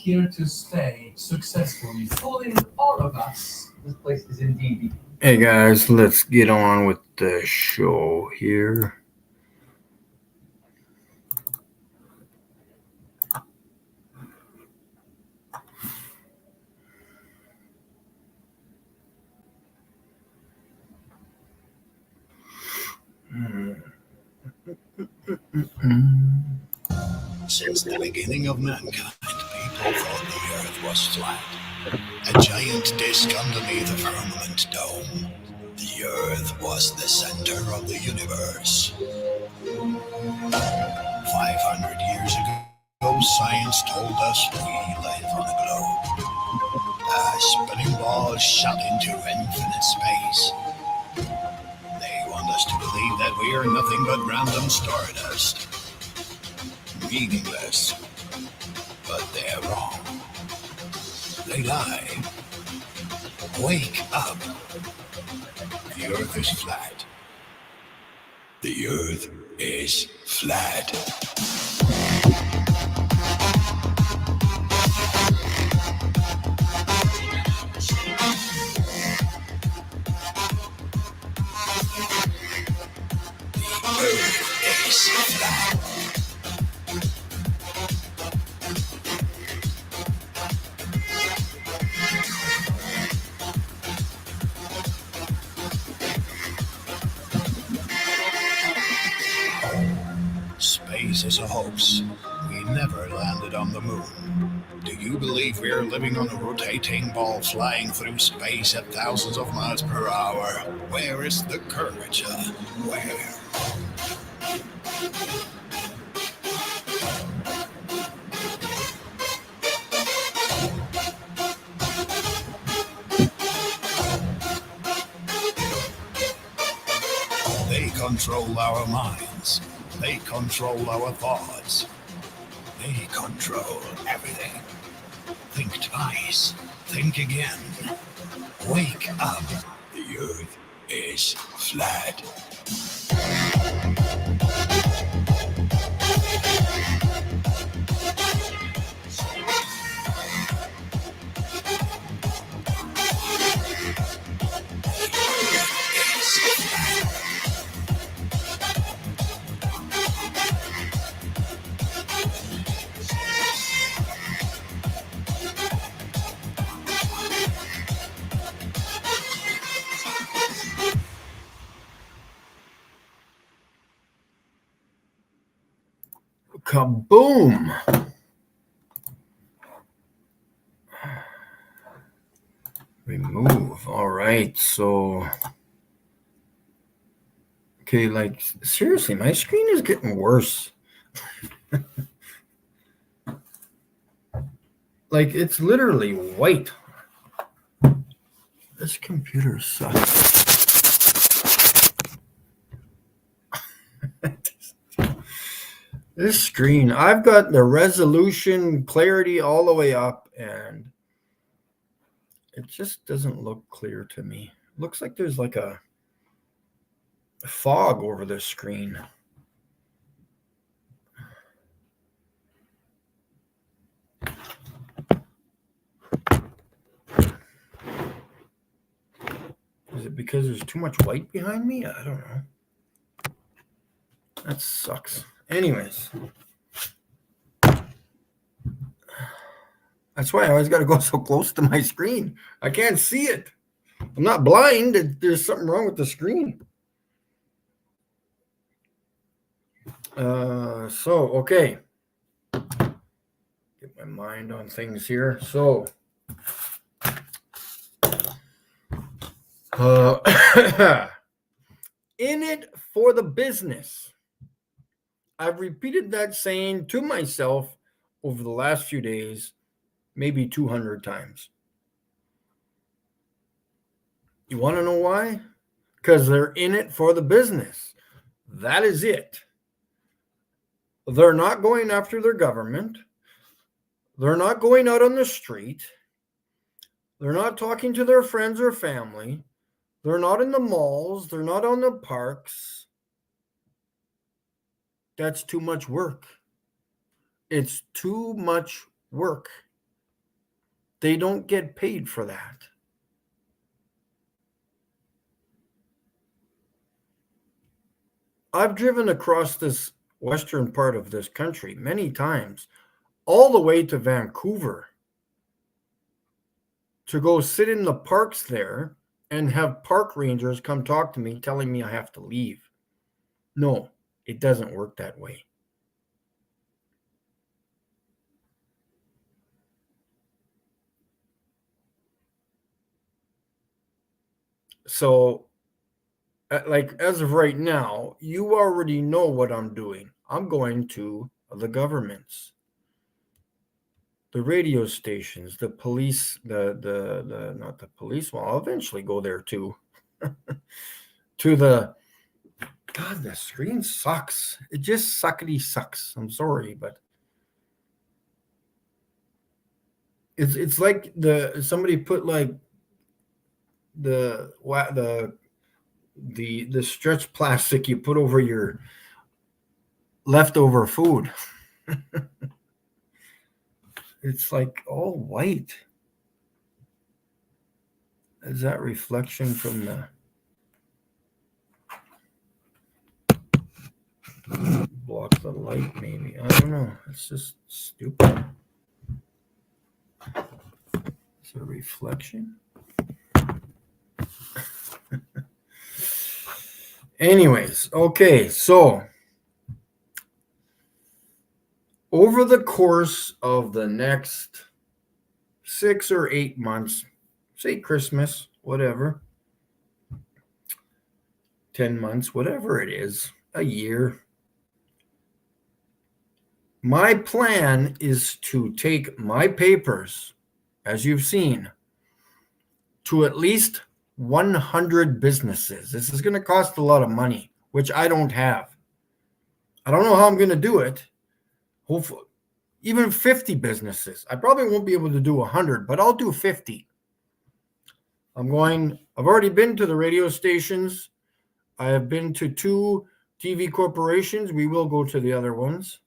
here to stay successfully, fooling all of us. This place is indeed. Hey guys, let's get on with the show here. Since the beginning of mankind, people thought the earth was flat. A giant disk underneath a firmament dome. The earth was the center of the universe. 500 years ago, science told us we live on a globe. A spinning ball shot into infinite space. They want us to believe that we are nothing but random stardust. Meaningless. But they're wrong. They lie. Wake up. The earth is flat. The earth is flat. The earth is flat. Space is a hoax. We never landed on the moon. Do you believe we're living on a rotating ball flying through space at thousands of miles per hour? Where is the courage? Where? They control our minds. They control our thoughts. They control everything. Think twice. Think again. Wake up. The earth is flat. Kaboom! Remove. All right. So, okay, like seriously, my screen is getting worse. Like it's literally white. This computer sucks. This screen, I've got the resolution, clarity all the way up, and it just doesn't look clear to me. It looks like there's like a fog over the screen. Is it because there's too much white behind me? I don't know. That sucks. Anyways. That's why I always got to go so close to my screen. I can't see it. I'm not blind. There's something wrong with the screen. Okay. Get my mind on things here. So, in it for the business. I've repeated that saying to myself over the last few days, maybe 200 times. You want to know why? Because they're in it for the business. That is it. They're not going after their government. They're not going out on the street. They're not talking to their friends or family. They're not in the malls. They're not on the parks. That's too much work. It's too much work. They don't get paid for that. I've driven across this western part of this country many times, all the way to Vancouver, to go sit in the parks there and have park rangers come talk to me telling me I have to leave. No, it doesn't work that way. So, like, as of right now, you already know what I'm doing. I'm going to the governments, the radio stations, the police, the not the police. Well, I'll eventually go there too. To the, God, the screen sucks. It just suckety sucks. I'm sorry, but it's like somebody put like the stretch plastic you put over your leftover food. It's like all white. Is that reflection from the block the light? Maybe, I don't know. It's just stupid. It's a reflection. Anyways, okay, so over the course of the next 6 or 8 months, say Christmas, whatever, 10 months, whatever it is, a year, my plan is to take my papers, as you've seen, to at least 100 businesses. This is going to cost a lot of money, which I don't have. I don't know how I'm going to do it. Hopefully, even 50 businesses. I probably won't be able to do 100, but I'll do 50. I've already been to the radio stations. I have been to 2 TV corporations. We will go to the other ones.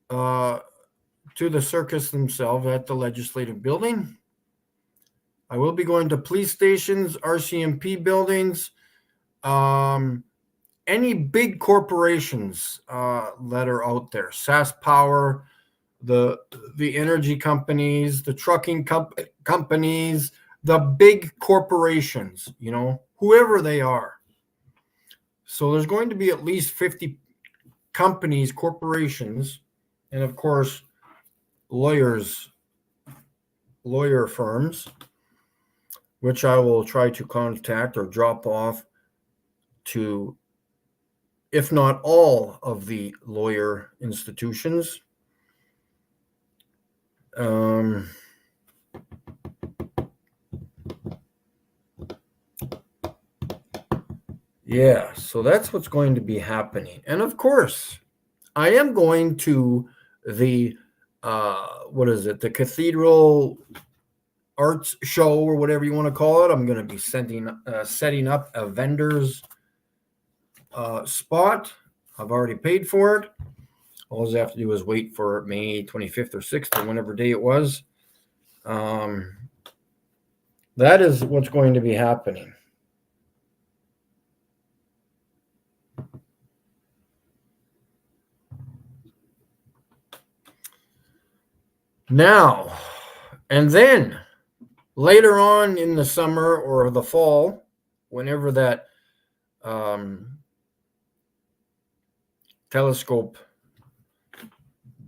To the circus themselves at the legislative building. I will be going to police stations, RCMP buildings, any big corporations that are out there, SAS Power, the energy companies, the trucking companies, the big corporations, whoever they are. So there's going to be at least 50 companies, corporations, and of course, lawyer firms, which I will try to contact or drop off to, if not all of the lawyer institutions. Yeah, so that's what's going to be happening. And of course, I am going to the, the Cathedral Arts Show, or whatever you want to call it. I'm going to be setting up a vendor's spot. I've already paid for it. All I have to do is wait for May 25th or 6th, or whatever day it was. That is what's going to be happening. Now, and then later on in the summer or the fall, whenever that telescope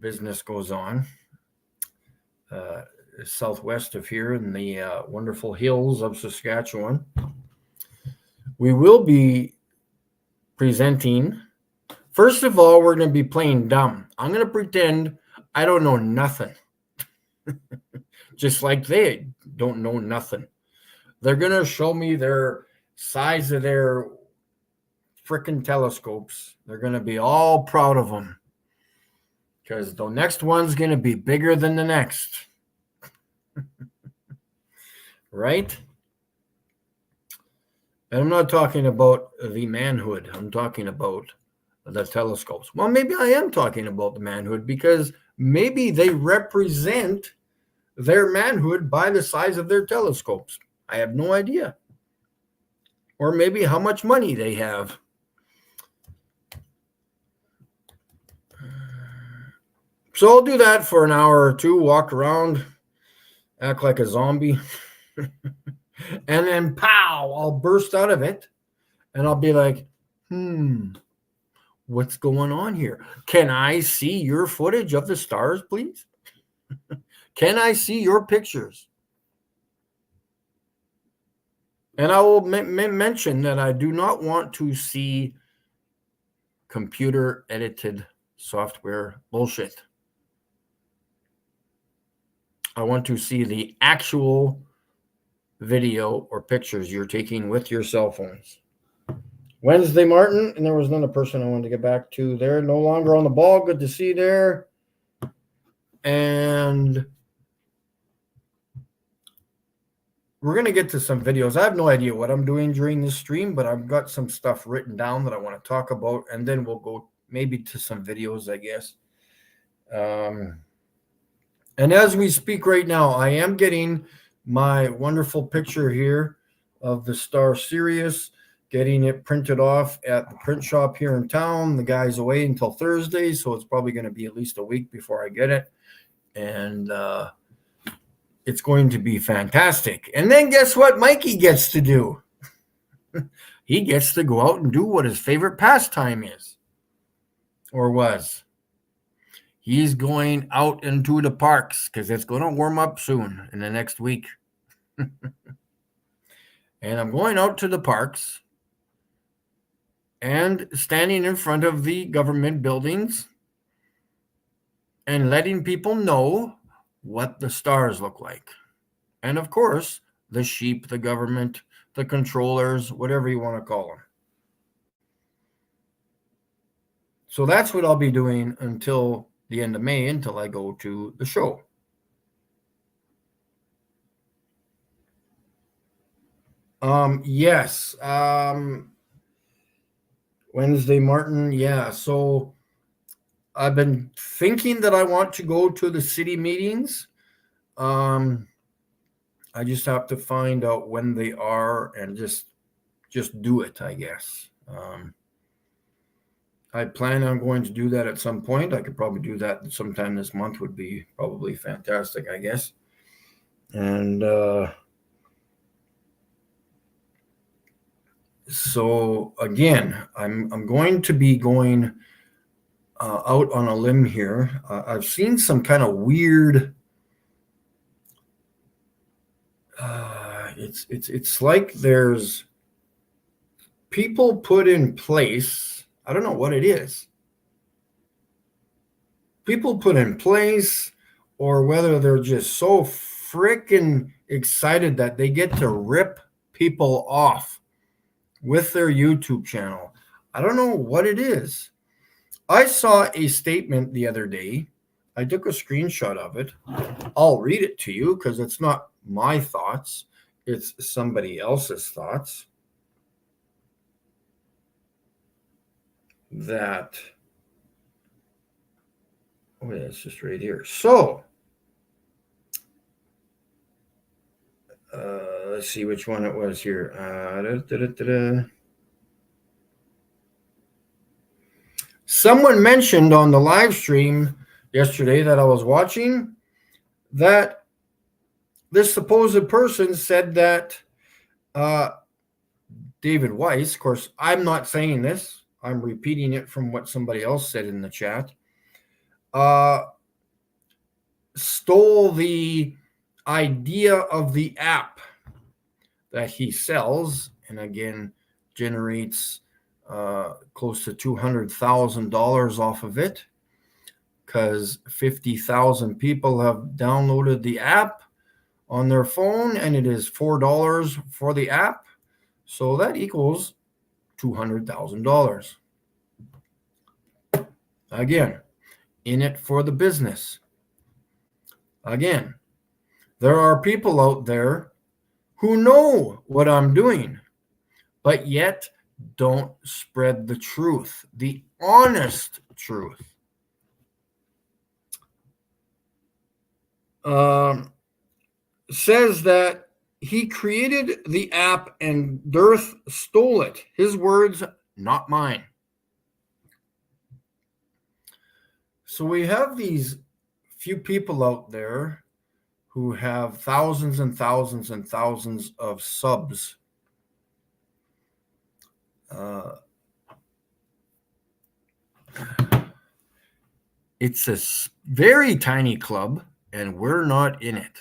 business goes on, southwest of here in the wonderful hills of Saskatchewan, we will be presenting. First of all, we're going to be playing dumb. I'm going to pretend I don't know nothing. Just like they don't know nothing. They're going to show me their size of their freaking telescopes. They're going to be all proud of them, because the next one's going to be bigger than the next. Right? And I'm not talking about the manhood. I'm talking about the telescopes. Well, maybe I am talking about the manhood, because maybe they represent their manhood by the size of their telescopes. I have no idea. Or maybe how much money they have. So I'll do that for an hour or two, walk around, act like a zombie, and then pow, I'll burst out of it, and I'll be like, what's going on here? Can I see your footage of the stars, please? Can I see your pictures? And I will mention that I do not want to see computer edited software bullshit. I want to see the actual video or pictures you're taking with your cell phones. Wednesday, Martin, and there was another person I wanted to get back to. They're no longer on the ball. Good to see there. And we're going to get to some videos. I have no idea what I'm doing during this stream, but I've got some stuff written down that I want to talk about, and then we'll go maybe to some videos, I guess. And as we speak right now, I am getting my wonderful picture here of the star Sirius, getting it printed off at the print shop here in town. The guy's away until Thursday, so it's probably going to be at least a week before I get it. And it's going to be fantastic. And then guess what Mikey gets to do? He gets to go out and do what his favorite pastime is, or was. He's going out into the parks because it's going to warm up soon in the next week. And I'm going out to the parks and standing in front of the government buildings and letting people know what the stars look like. And of course, the sheep, the government, the controllers, whatever you want to call them. So that's what I'll be doing until the end of May, until I go to the show. Yes. Wednesday, Martin. Yeah. So I've been thinking that I want to go to the city meetings. I just have to find out when they are and just do it, I guess. I plan on going to do that at some point. I could probably do that sometime this month. Would be probably fantastic, I guess. And so again, I'm going to be going out on a limb here. I've seen some kind of weird. It's like there's people put in place. I don't know what it is. People put in place, or whether they're just so freaking excited that they get to rip people off with their YouTube channel. I don't know what it is. I saw a statement the other day. I took a screenshot of it. I'll read it to you because it's not my thoughts. It's somebody else's thoughts. That, oh yeah, it's just right here. So, let's see which one it was here. Someone mentioned on the live stream yesterday that I was watching that this supposed person said that David Weiss, of course, I'm not saying this. I'm repeating it from what somebody else said in the chat, stole the idea of the app that he sells, and again, generates close to $200,000 off of it, because 50,000 people have downloaded the app on their phone, and it is $4 for the app. So that equals $200,000. Again, in it for the business. Again, there are people out there who know what I'm doing, but yet don't spread the truth, the honest truth. says that he created the app and Dirth stole it. His words, not mine. So we have these few people out there who have thousands and thousands and thousands of subs. It's a very tiny club, and we're not in it.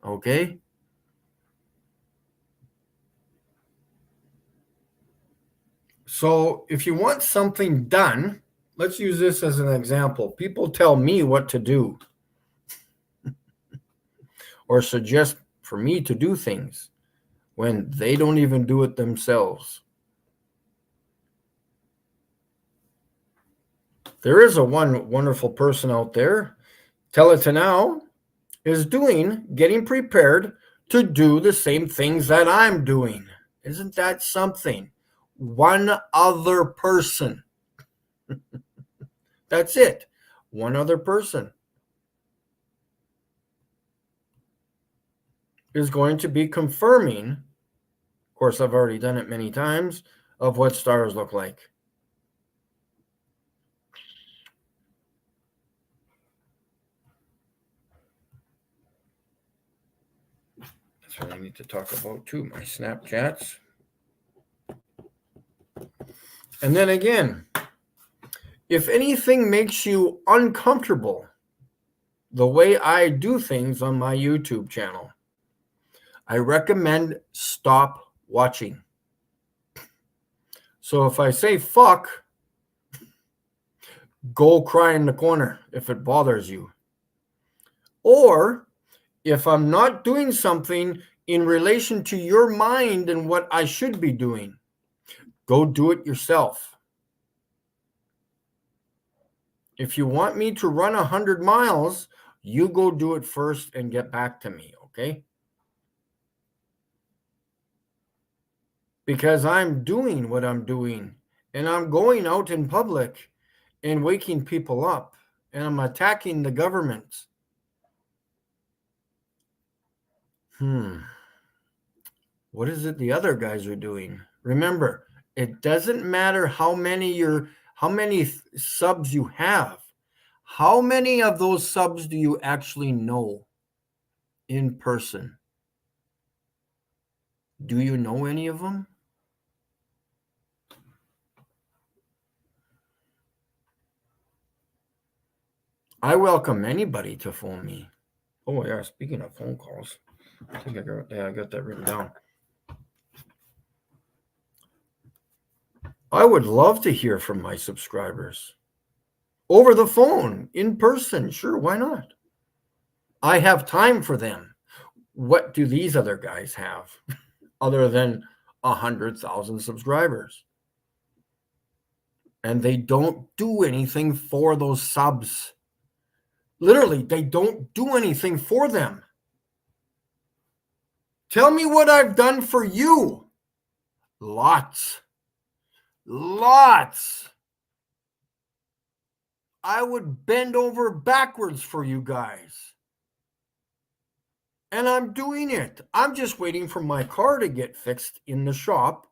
Okay? So if you want something done, let's use this as an example. People tell me what to do or suggest for me to do things when they don't even do it themselves. There is a one wonderful person out there, Tell It To Now, is getting prepared to do the same things that I'm doing. Isn't that something? One other person. That's it. One other person is going to be confirming, of course, I've already done it many times, of what stars look like. That's what I need to talk about too, my Snapchats. And then again, if anything makes you uncomfortable the way I do things on my YouTube channel, I recommend stop watching. So if I say fuck, go cry in the corner if it bothers you. Or if I'm not doing something in relation to your mind and what I should be doing, go do it yourself. If you want me to run 100 miles, you go do it first and get back to me, okay? Because I'm doing what I'm doing, and I'm going out in public and waking people up, and I'm attacking the government. What is it the other guys are doing? Remember, it doesn't matter how many subs you have. How many of those subs do you actually know in person? Do you know any of them? I welcome anybody to phone me. Oh yeah, speaking of phone calls, I think I got that written down. I would love to hear from my subscribers. Over the phone, in person, sure, why not? I have time for them. What do these other guys have other than 100,000 subscribers? And they don't do anything for those subs. Literally, they don't do anything for them. Tell me what I've done for you. Lots. I would bend over backwards for you guys. And I'm doing it. I'm just waiting for my car to get fixed in the shop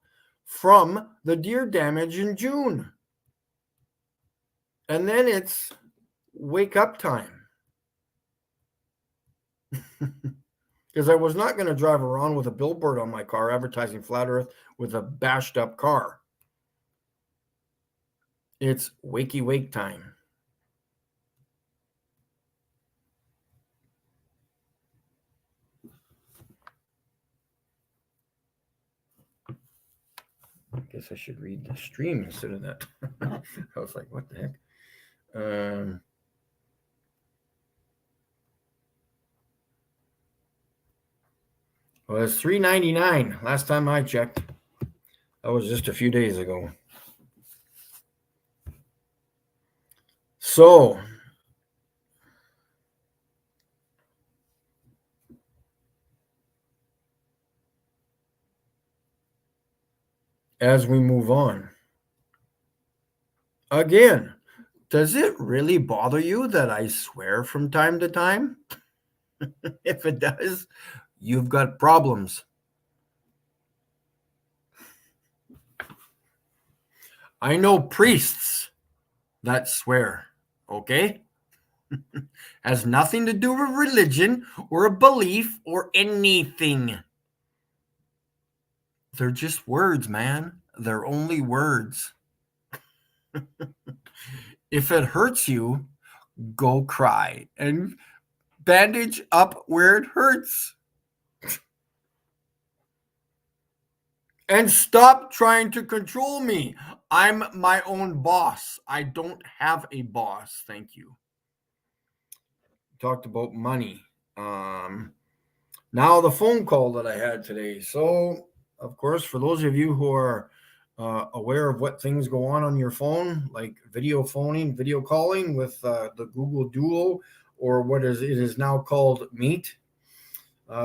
from the deer damage in June. And then it's wake up time. Because I was not going to drive around with a billboard on my car advertising Flat Earth with a bashed up car. It's wakey wake time. I guess I should read the stream instead of that. I was like, what the heck? Well, it's $3.99 last time I checked. That was just a few days ago. So, as we move on, again, does it really bother you that I swear from time to time? If it does, you've got problems. I know priests that swear, okay? Has nothing to do with religion or a belief or anything. They're just words, man. They're only words. If it hurts you, go cry and bandage up where it hurts. And stop trying to control me. I'm my own boss. I don't have a boss. Thank you. Talked about money. Now the phone call that I had today. So, of course, for those of you who are aware of what things go on your phone, like video phoning, video calling with the Google Duo, or what it is now called Meet.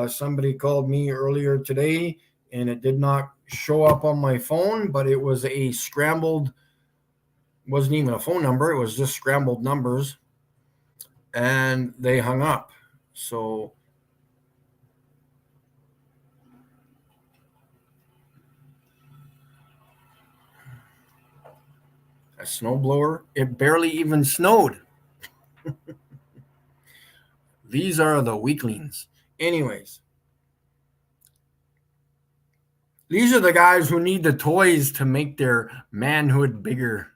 Somebody called me earlier today, and it did not show up on my phone, but it was a scrambled, wasn't even a phone number. It was just scrambled numbers, and they hung up. So a snowblower, it barely even snowed. These are the weaklings. Anyways, these are the guys who need the toys to make their manhood bigger.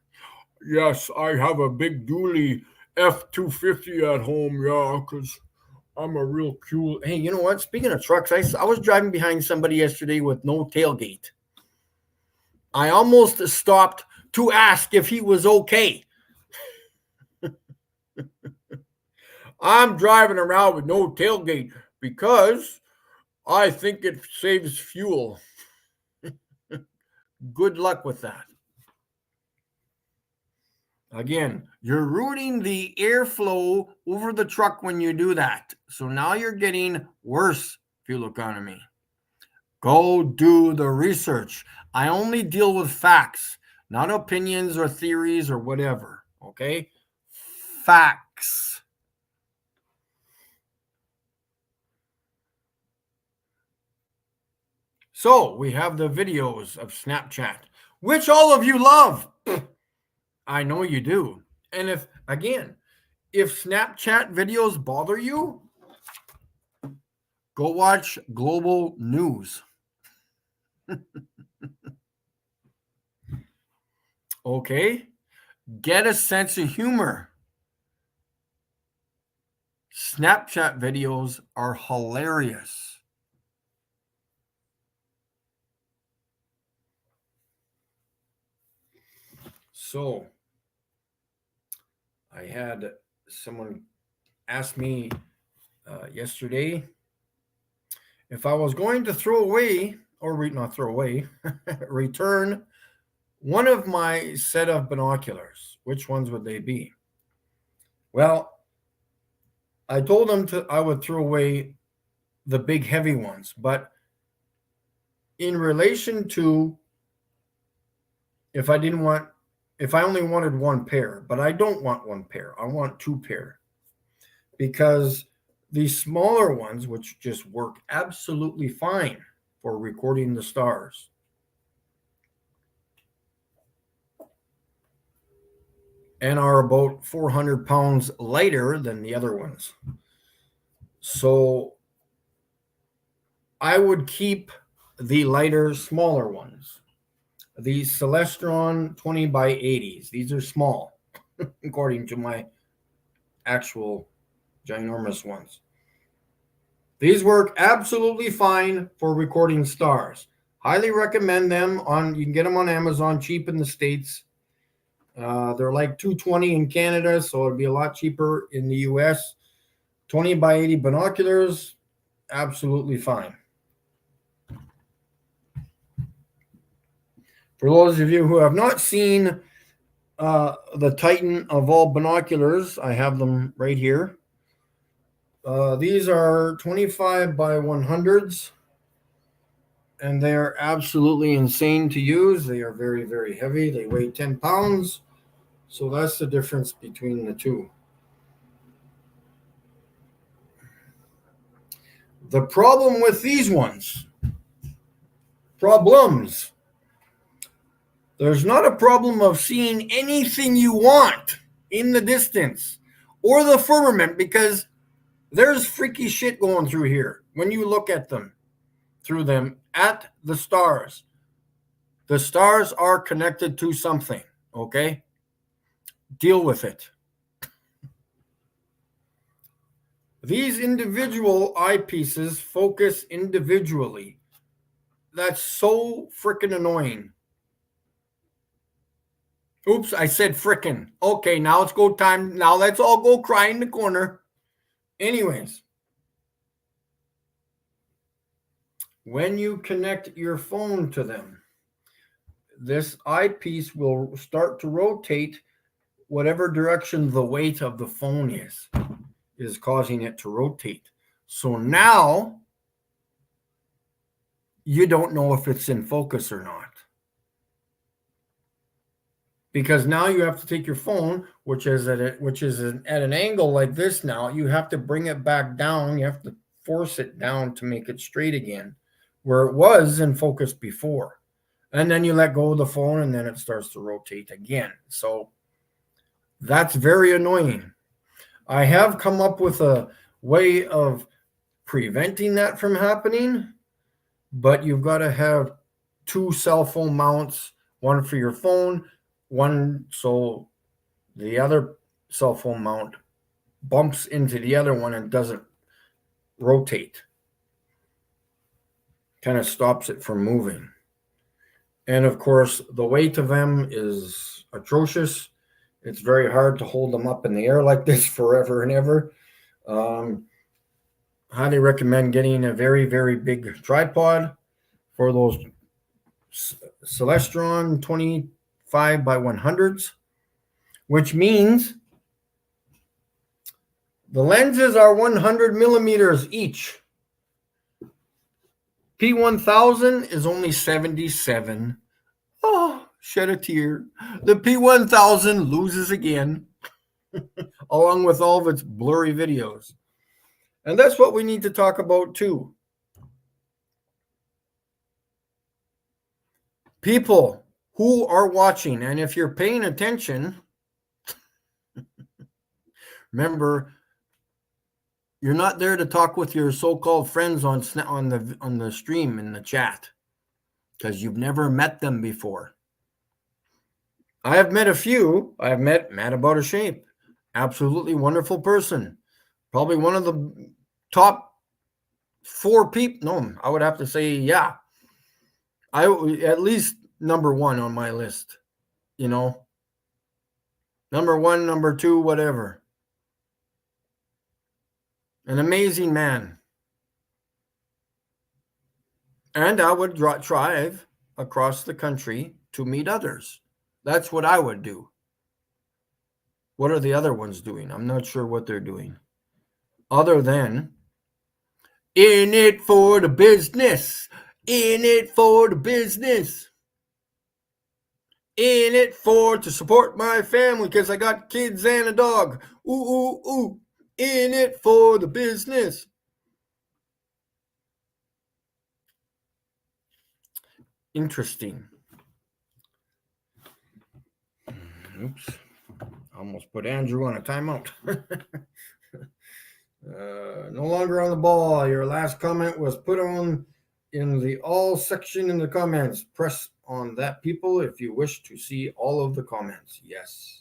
Yes, I have a big dually F-250 at home, yeah, because I'm a real cool. Hey, you know what? Speaking of trucks, I was driving behind somebody yesterday with no tailgate. I almost stopped to ask if he was okay. I'm driving around with no tailgate because I think it saves fuel. Good luck with that. Again, you're ruining the airflow over the truck when you do that. So now you're getting worse fuel economy. Go do the research. I only deal with facts, not opinions or theories or whatever. Okay? Facts. So we have the videos of Snapchat, which all of you love. I know you do. And if Snapchat videos bother you, go watch global news. Okay? Get a sense of humor. Snapchat videos are hilarious. So, I had someone ask me yesterday if I was going to throw away, or not throw away, return one of my set of binoculars. Which ones would they be? Well, I told them I would throw away the big heavy ones, but in relation to if I only wanted one pair, but I don't want one pair, I want two pair, because the smaller ones, which just work absolutely fine for recording the stars, and are about 400 pounds lighter than the other ones. So I would keep the lighter, smaller ones. These Celestron 20 by 80s. These are small, according to my actual ginormous ones. These work absolutely fine for recording stars. Highly recommend them. You can get them on Amazon, cheap in the States. They're like $220 in Canada, so it'd be a lot cheaper in the US. 20 by 80 binoculars, absolutely fine. For those of you who have not seen the Titan of all binoculars, I have them right here. These are 25 by 100s, and they are absolutely insane to use. They are very, very heavy. They weigh 10 pounds. So that's the difference between the two. The problem with these ones, problems, there's not a problem of seeing anything you want in the distance or the firmament, because there's freaky shit going through here when you look at them, through them, at the stars. The stars are connected to something, okay? Deal with it. These individual eyepieces focus individually. That's so freaking annoying. Oops, I said frickin'. Okay, now it's go time. Now let's all go cry in the corner. Anyways, when you connect your phone to them, this eyepiece will start to rotate whatever direction the weight of the phone is causing it to rotate. So now you don't know if it's in focus or not. Because now you have to take your phone, which is at an angle like this now, you have to bring it back down. You have to force it down to make it straight again, where it was in focus before. And then you let go of the phone and then it starts to rotate again. So that's very annoying. I have come up with a way of preventing that from happening, but you've got to have 2 cell phone mounts, one for your phone, one so the other cell phone mount bumps into the other one and doesn't rotate. Kind of stops it from moving. And of course, the weight of them is atrocious. It's very hard to hold them up in the air like this forever and ever. Highly recommend getting a very, very big tripod for those Celestron 25 by 100s, which means the lenses are 100 millimeters each. P1000 is only 77. Oh, shed a tear. The P1000 loses again, along with all of its blurry videos. And that's what we need to talk about too. People who are watching, and if you're paying attention, remember, you're not there to talk with your so-called friends on the stream in the chat, because you've never met them before. I have met a few. I have met Matt About a Shape. Absolutely wonderful person. Probably one of the top 4 people. No, I would have to say, yeah. At least number 1 on my list. You know, number 1, number 2, whatever. An amazing man. And I would drive across the country to meet others. That's what I would do. What are the other ones doing? I'm not sure what they're doing. Other than, in it for the business. In it for the business. In it for to support my family because I got kids and a dog. Ooh, ooh, ooh. In it for the business. Interesting. Oops. Almost put Andrew on a timeout. No longer on the ball. Your last comment was put on in the all section in the comments. Press on that, people, if you wish to see all of the comments. Yes.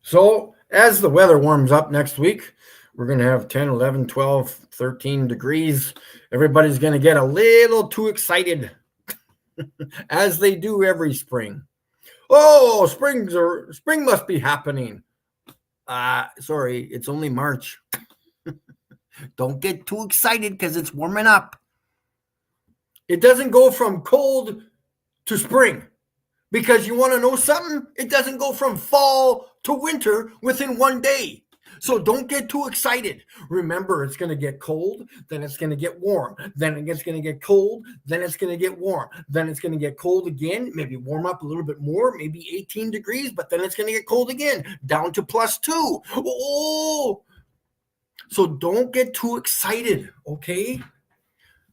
So as the weather warms up next week, we're going to have 10, 11, 12, 13 degrees. Everybody's going to get a little too excited, as they do every spring. Oh, spring must be happening. Sorry, it's only March. Don't get too excited because it's warming up. It doesn't go from cold to spring. Because you want to know something? It doesn't go from fall to winter within one day. So don't get too excited. Remember, it's going to get cold, then it's going to get warm. Then it's going to get cold, then it's going to get warm. Then it's going to get cold again, maybe warm up a little bit more, maybe 18 degrees, but then it's going to get cold again, down to +2. Oh! So don't get too excited, okay?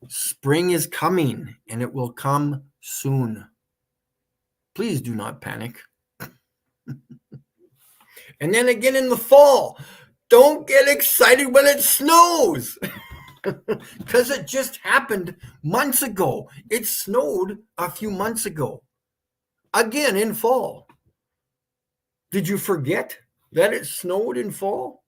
Spring is coming, and it will come soon. Please do not panic. And then again in the fall, don't get excited when it snows, because it just happened months ago. It snowed a few months ago, again in fall. Did you forget that it snowed in fall?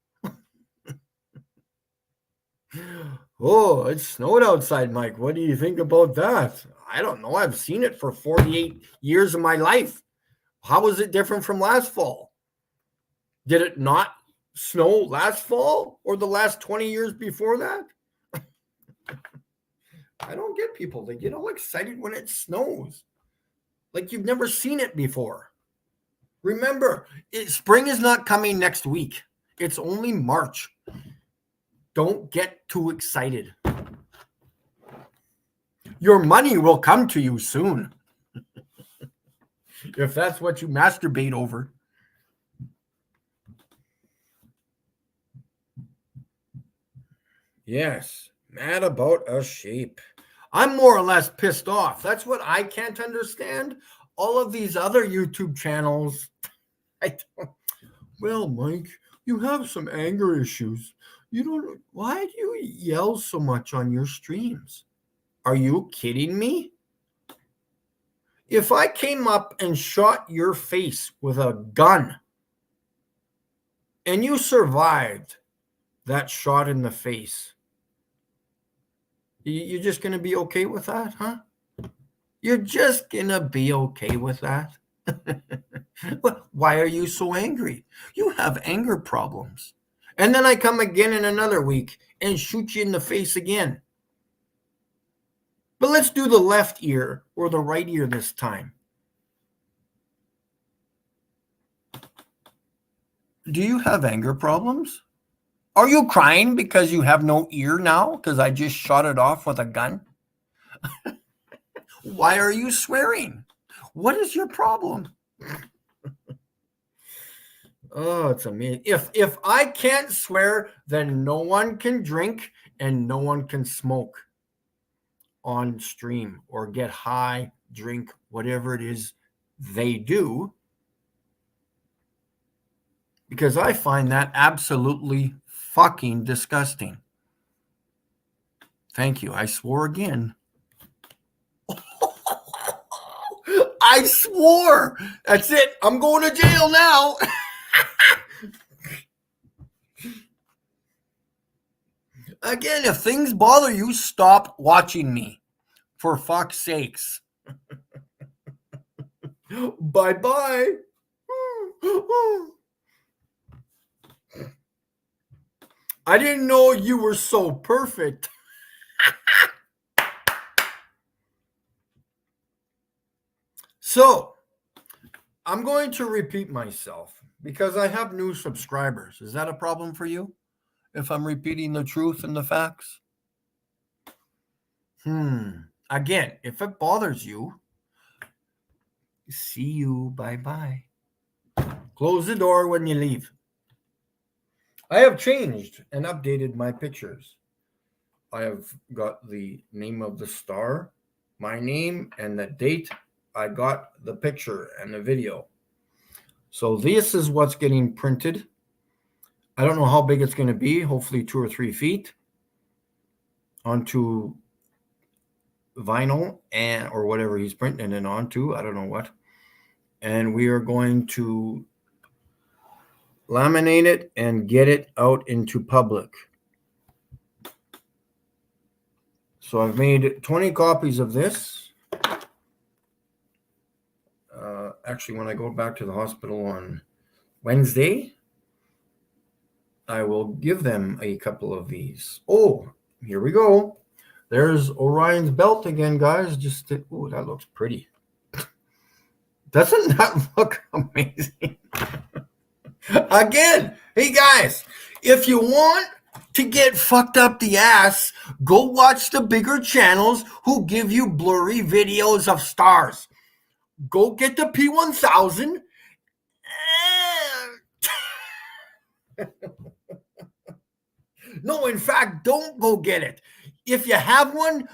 Oh, it snowed outside, Mike. What do you think about that? I don't know. I've seen it for 48 years of my life. How was it different from last fall? Did it not snow last fall or the last 20 years before that? I don't get people. They get all excited when it snows, like you've never seen it before. Remember, spring is not coming next week. It's only March. Don't get too excited. Your money will come to you soon, if that's what you masturbate over. Yes, mad about a shape. I'm more or less pissed off. That's what I can't understand. All of these other YouTube channels, well, Mike, you have some anger issues. Why do you yell so much on your streams? Are you kidding me? If I came up and shot your face with a gun and you survived that shot in the face, you're just going to be okay with that, huh? You're just going to be okay with that? Why are you so angry? You have anger problems. And then I come again in another week and shoot you in the face again. But let's do the left ear or the right ear this time. Do you have anger problems? Are you crying because you have no ear now because I just shot it off with a gun? Why are you swearing? What is your problem? Oh, it's amazing. If I can't swear, then no one can drink and no one can smoke on stream or get high, drink, whatever it is they do, because I find that absolutely fucking disgusting. Thank you. I swore again. I swore. That's it. I'm going to jail now. Again, if things bother you, stop watching me. For fuck's sakes. Bye-bye. I didn't know you were so perfect. So, I'm going to repeat myself because I have new subscribers. Is that a problem for you? If I'm repeating the truth and the facts? Again, if it bothers you, see you. Bye-bye. Close the door when you leave. I have changed and updated my pictures. I have got the name of the star, my name, and the date I got the picture and the video. So this is what's getting printed. I don't know how big it's going to be, hopefully 2 or 3 feet, onto vinyl or whatever he's printing it onto. I don't know what. And we are going to laminate it and get it out into public. So I've made 20 copies of this. Actually, when I go back to the hospital on Wednesday, I will give them a couple of these. Oh, here we go. There's Orion's belt again, guys. Oh, that looks pretty. Doesn't that look amazing? Again, hey guys, if you want to get fucked up the ass, go watch the bigger channels who give you blurry videos of stars. Go get the P1000. No, in fact, don't go get it. If you have one,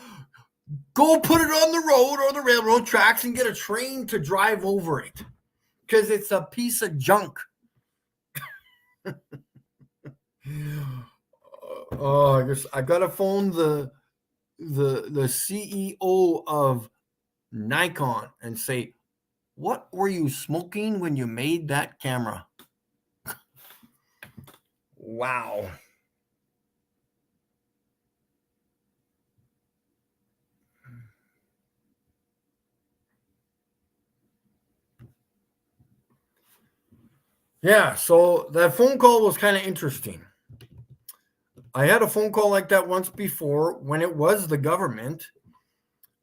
go put it on the road or the railroad tracks and get a train to drive over it, because it's a piece of junk. Oh, I guess I gotta phone the CEO of Nikon and say, what were you smoking when you made that camera? Wow. Yeah, so that phone call was kind of interesting. I had a phone call like that once before when it was the government,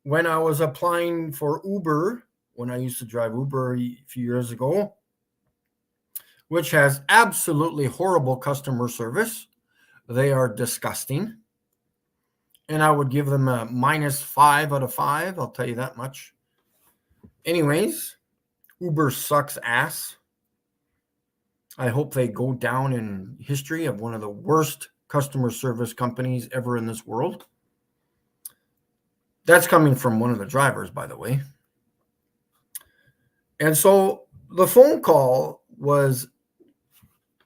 when I was applying for Uber, when I used to drive Uber a few years ago, which has absolutely horrible customer service. They are disgusting. And I would give them a -5 out of 5. I'll tell you that much. Anyways, Uber sucks ass. I hope they go down in history of one of the worst customer service companies ever in this world. That's coming from one of the drivers, by the way. And so the phone call was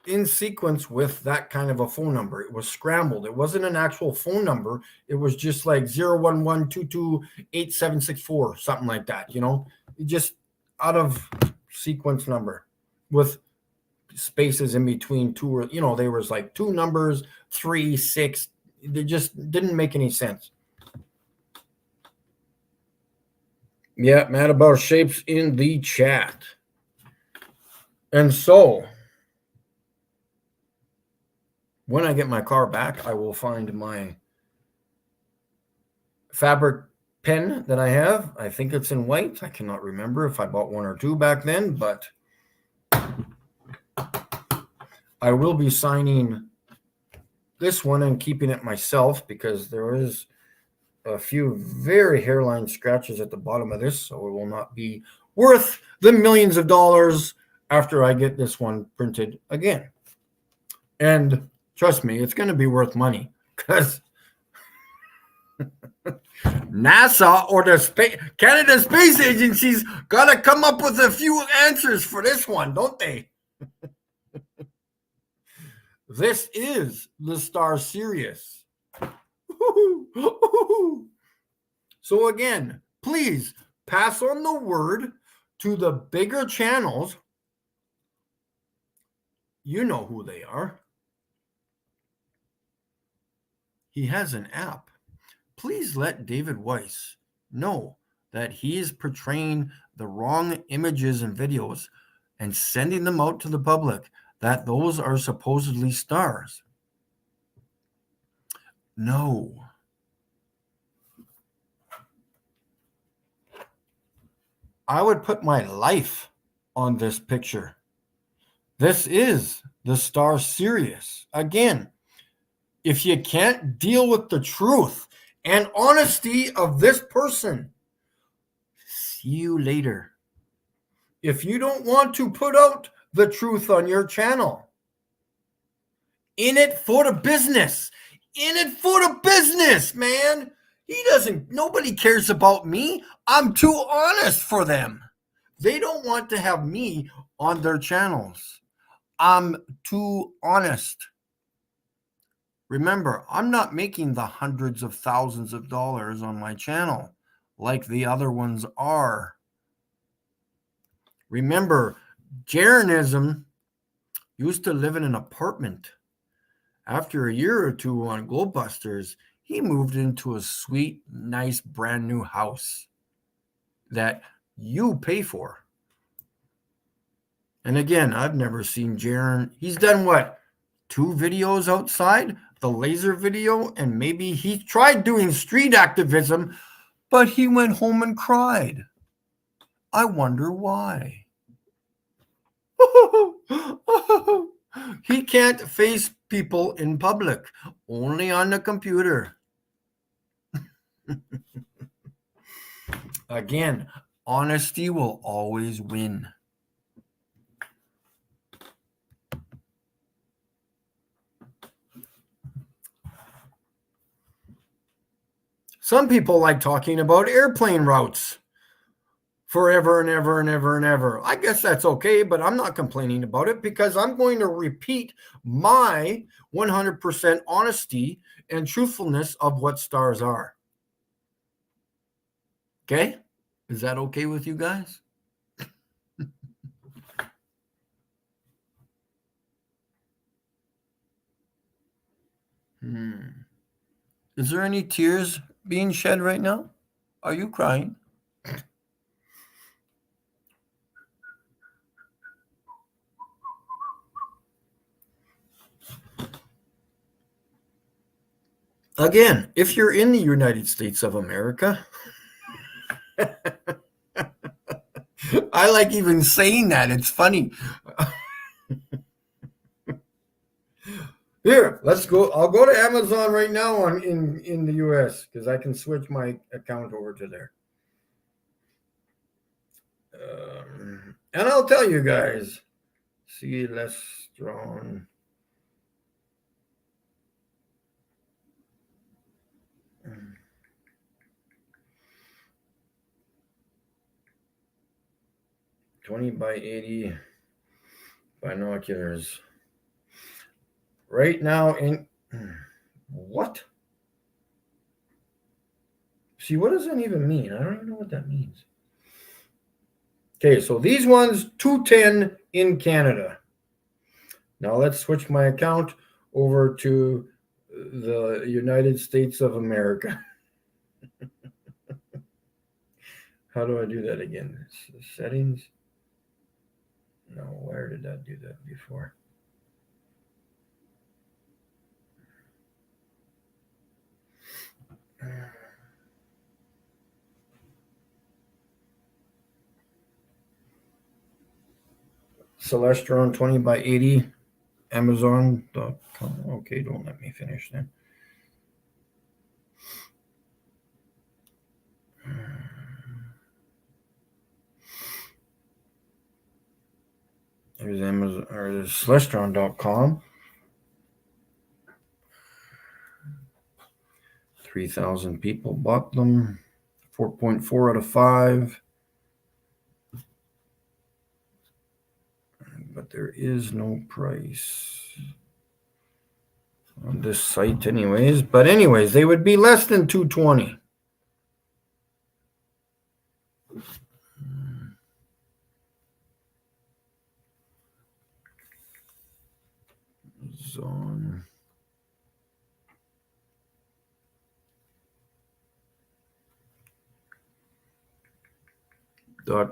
in sequence with that kind of a phone number. It was scrambled. It wasn't an actual phone number. It was just like 011228764, something like that, you know, just out of sequence number with spaces in between two, or, you know, there was like two numbers, 3, 6. They just didn't make any sense. Yeah, Mad About Shapes in the chat. And so when I get my car back, I will find my fabric pen that I have. I think it's in white. I cannot remember if I bought one or two back then, but I will be signing this one and keeping it myself because there is a few very hairline scratches at the bottom of this, so it will not be worth the millions of dollars after I get this one printed again. And trust me, it's going to be worth money because NASA or the Canada Space Agency's got to come up with a few answers for this one, don't they? This is the Star Sirius. So again, please pass on the word to the bigger channels. You know who they are. He has an app. Please let David Weiss know that he is portraying the wrong images and videos and sending them out to the public, that those are supposedly stars. No. I would put my life on this picture. This is the Star Sirius. Again, if you can't deal with the truth and honesty of this person, see you later. If you don't want to put out the truth on your channel, in it for the business. In it for the business, man. Nobody cares about me. I'm too honest for them. They don't want to have me on their channels. I'm too honest. Remember, I'm not making the hundreds of thousands of dollars on my channel like the other ones are. Remember, Jaronism used to live in an apartment. After a year or two on Goldbusters, he moved into a sweet, nice, brand new house that you pay for. And again, I've never seen Jaron. He's done what? 2 videos outside? The laser video, and maybe he tried doing street activism, but he went home and cried. I wonder why. He can't face people in public, only on the computer. Again, honesty will always win. Some people like talking about airplane routes forever and ever and ever and ever. I guess that's okay, but I'm not complaining about it because I'm going to repeat my 100% honesty and truthfulness of what stars are. Okay? Is that okay with you guys? Is there any tears being shed right now? Are you crying? Again, if you're in the United States of America, I like even saying that. It's funny. Here, let's go. I'll go to Amazon right now in the US because I can switch my account over to there. And I'll tell you guys. See, less strong. $20 by $80 binoculars. Right now in what? See, what does that even mean? I don't even know what that means. Okay, so these ones, $210 in Canada. Now let's switch my account over to the United States of America. How do I do that again? Settings? No, where did that do that before? Celestron 20 by 80, Amazon.com. Okay, don't let me finish then. There's Amazon or there's Celestron.com. 3,000 people bought them. 4.4 out of 5. But there is no price on this site anyways. But anyways, they would be less than 220. Zone.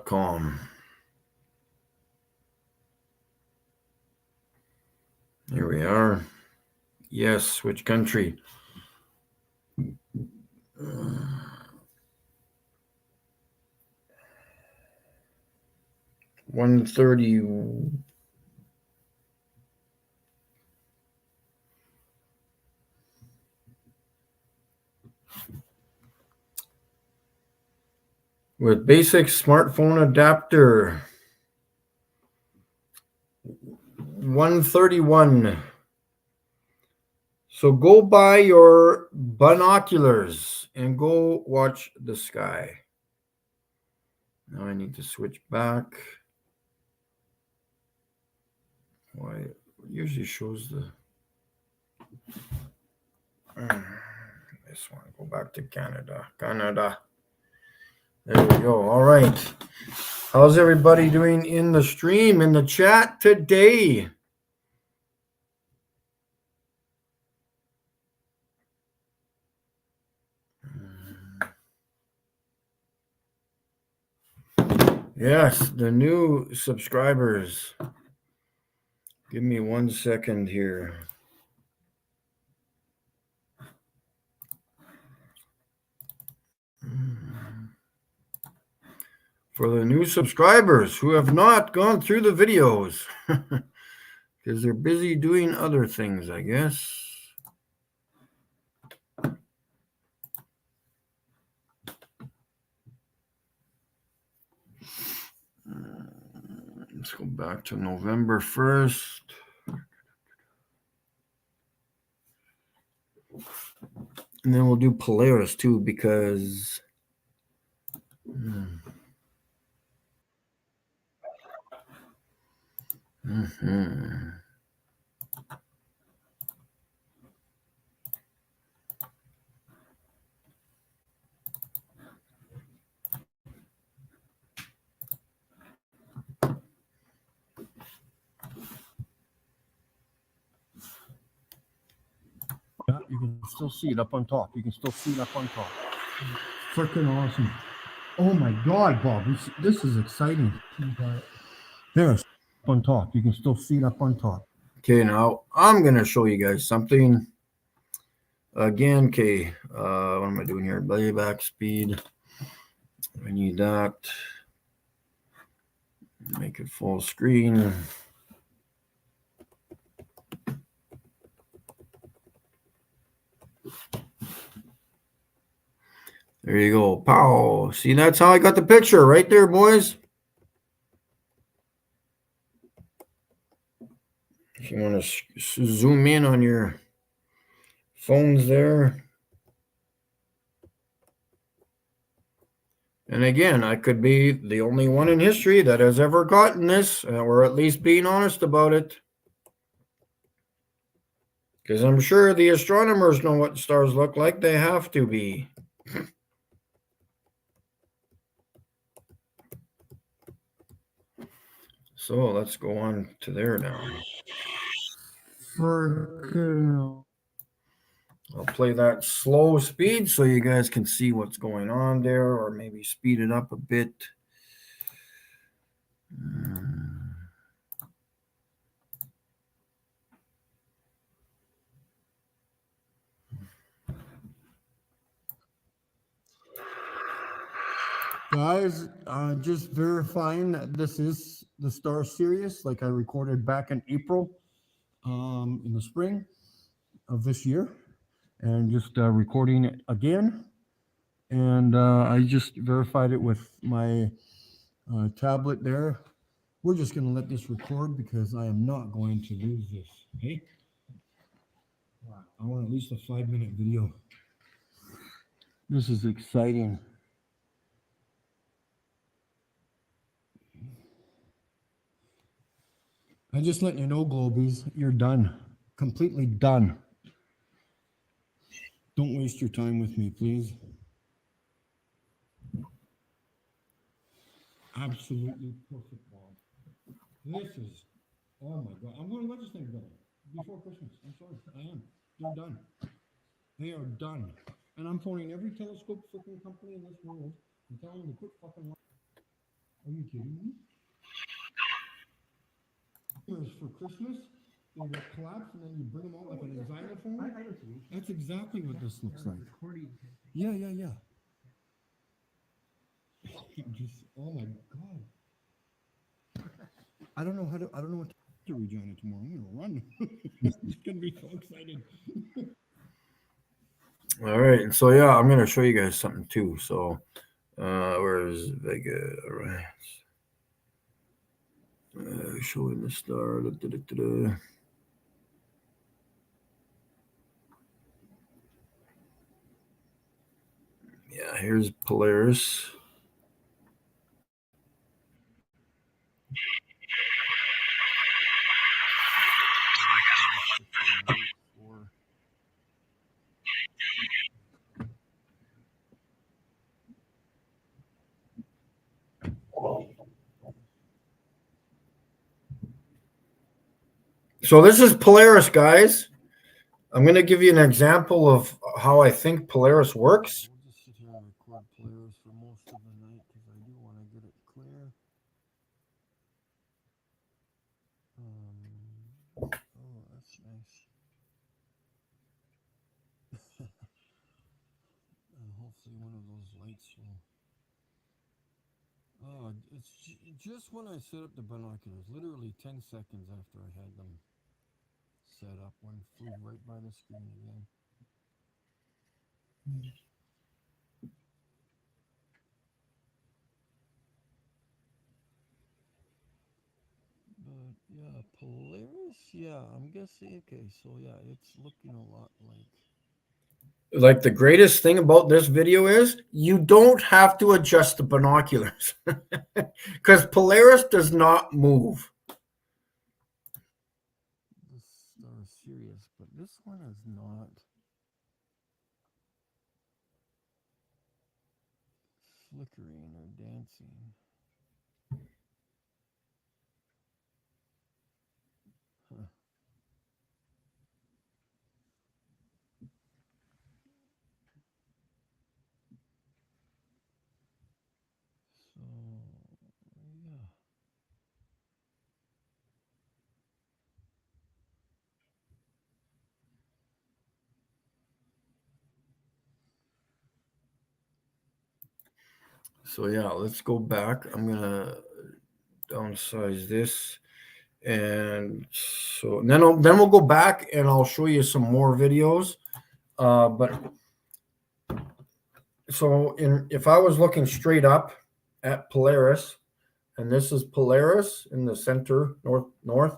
.com. Here we are. Yes, which country? 130. With basic smartphone adapter. 131. So go buy your binoculars and go watch the sky. Now I need to switch back. Why it usually shows the this one. Go back to Canada. Canada. There we go. All right. How's everybody doing in the stream, in the chat today? Yes, the new subscribers. Give me 1 second here. for the new subscribers who have not gone through the videos because they're busy doing other things, I guess. Let's go back to November 1st. And then we'll do Polaris too, because yeah, you can still see it up on top. You can still see it up on top. Freaking awesome. Oh my God, Bob, this is exciting. There's up on top. You can still see it up on top. Okay, now I'm going to show you guys something. Again, okay, what am I doing here? Playback speed. I need that. Make it full screen. There you go. Pow. See, that's how I got the picture right there, boys. If you want to zoom in on your phones there. And again, I could be the only one in history that has ever gotten this, or at least being honest about it. Because I'm sure the astronomers know what stars look like. They have to be. So let's go on to there now. I'll play that slow speed so you guys can see what's going on there, or maybe speed it up a bit. Guys, just verifying that this is the Star Series, like I recorded back in April, in the spring of this year, and just recording it again. And I just verified it with my tablet there. We're just going to let this record because I am not going to lose this. Okay? I want at least a 5-minute video. This is exciting. I just let you know, Globies, you're done. Completely done. Don't waste your time with me, please. Absolutely perfect, Bob. This is, oh my God. I'm going to let this thing go before Christmas. I'm sorry. I am. They're done. They are done. And I'm phoning every telescope freaking company in this world and telling them to quit fucking lying. Are you kidding me? For Christmas, they will collapse and then you bring them out like an xylophone. That's exactly what this looks like. Yeah. Just, oh my God. I don't know what to read on it tomorrow. I'm gonna run. It's gonna be so excited. All right, and so yeah, I'm gonna show you guys something too. So where's Vega? All right. Showing the star. Yeah, here's Polaris. So this is Polaris, guys. I'm going to give you an example of how I think Polaris works. We'll just sit here and record Polaris for most of the night because I do want to get it clear. Oh, that's nice. Hopefully one of those lights will. It's just when I set up the binoculars, literally 10 seconds after I had them set up, one flew right by the screen again. But yeah, Polaris, yeah, I'm guessing, okay, so yeah, it's looking a lot like the greatest thing about this video is you don't have to adjust the binoculars because Polaris does not move. The star is serious, but this one is not flickering or dancing. Huh. So, yeah. So yeah, let's go back. I'm gonna downsize this, and so then we'll go back and I'll show you some more videos. But so if I was looking straight up at Polaris, and this is Polaris in the center north,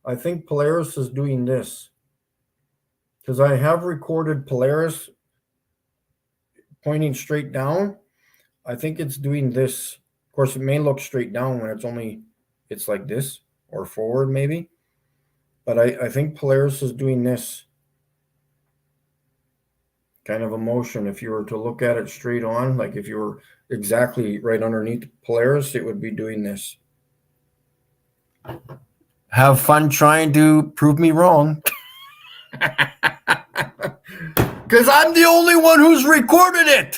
I think Polaris is doing this because I have recorded Polaris pointing straight down. I think it's doing this. Of course, it may look straight down when it's like this or forward maybe. But I think Polaris is doing this kind of a motion. If you were to look at it straight on, like if you were exactly right underneath Polaris, it would be doing this. Have fun trying to prove me wrong. Because I'm the only one who's recorded it.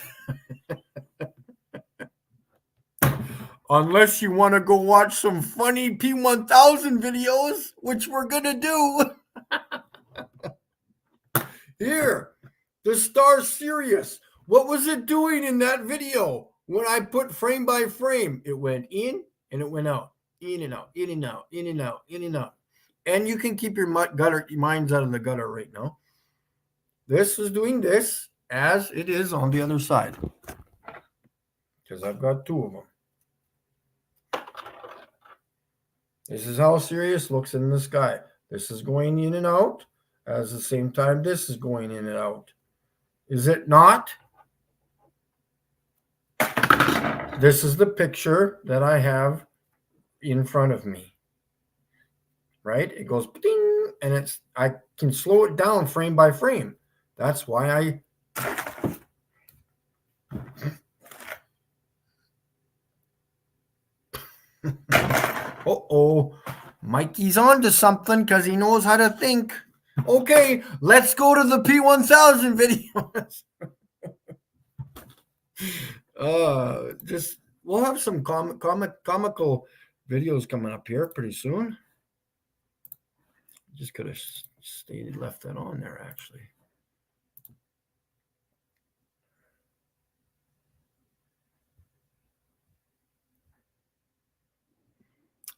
Unless you want to go watch some funny P1000 videos, which we're going to do. Here, the star Sirius. What was it doing in that video? When I put frame by frame, it went in and it went out. In and out, in and out, in and out, in and out. And you can keep your minds out of the gutter right now. This is doing this as it is on the other side. Because I've got two of them. This is how Sirius looks in the sky. This is going in and out. At the same time, this is going in and out. Is it not? This is the picture that I have in front of me. Right? It goes ding, and I can slow it down frame by frame. That's why I Uh-oh. Mikey's on to something because he knows how to think. Okay, let's go to the P1000 videos. We'll have some comical videos coming up here pretty soon. Just could have left that on there actually.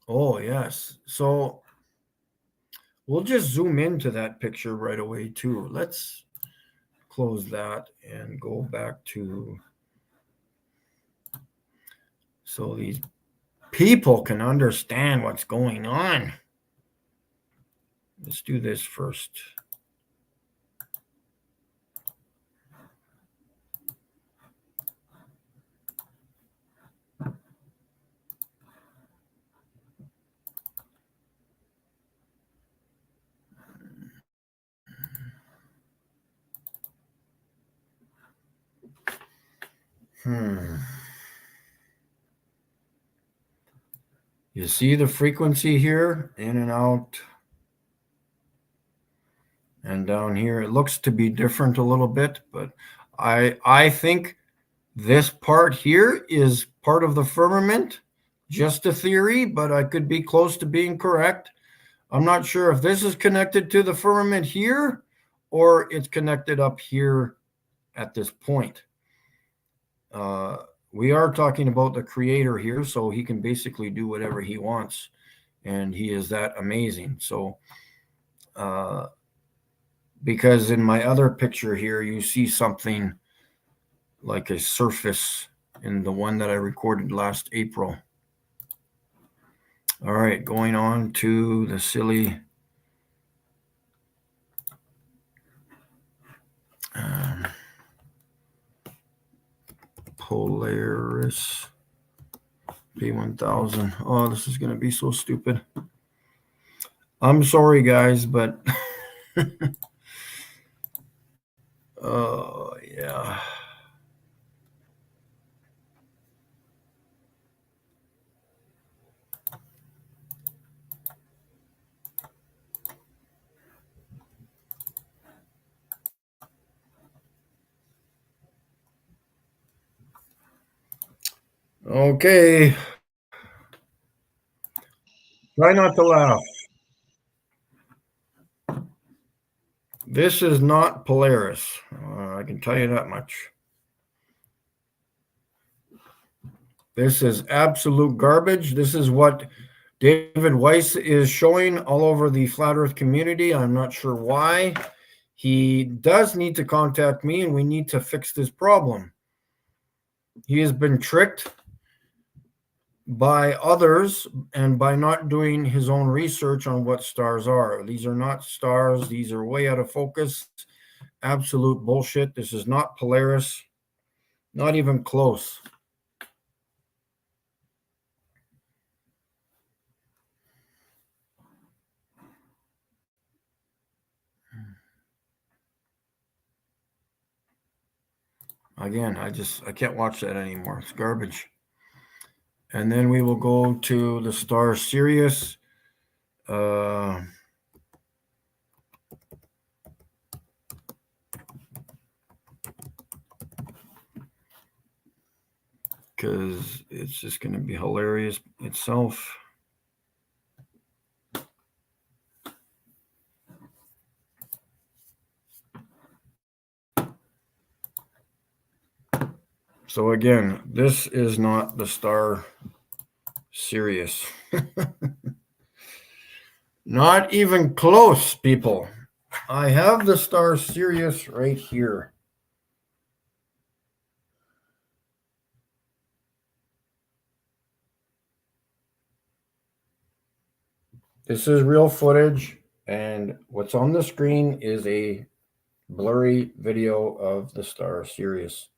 Oh, yes. So we'll just zoom into that picture right away, too. Let's close that and go back to so these people can understand what's going on. Let's do this first. You see the frequency here, in and out. And down here, it looks to be different a little bit, but I think this part here is part of the firmament. Just a theory, but I could be close to being correct. I'm not sure if this is connected to the firmament here or it's connected up here at this point. we are talking about the creator here, so he can basically do whatever he wants, and he is that amazing. So because in my other picture here you see something like a surface in the one that I recorded last April. All right, going on to the silly Polaris P1000. Oh, this is going to be so stupid. I'm sorry, guys, but oh, yeah. Okay. Try not to laugh. This is not Polaris. I can tell you that much. This is absolute garbage. This is what David Weiss is showing all over the flat earth community. I'm not sure why. He does need to contact me, and we need to fix this problem. He has been tricked by others and by not doing his own research on what stars are. These are not stars. These are way out of focus. Absolute bullshit. This is not Polaris. Not even close. Again, I can't watch that anymore. It's garbage. And then we will go to the star Sirius. Because it's just going to be hilarious itself. So again, this is not the star Sirius. Not even close, people. I have the star Sirius right here. This is real footage, and what's on the screen is a blurry video of the star Sirius.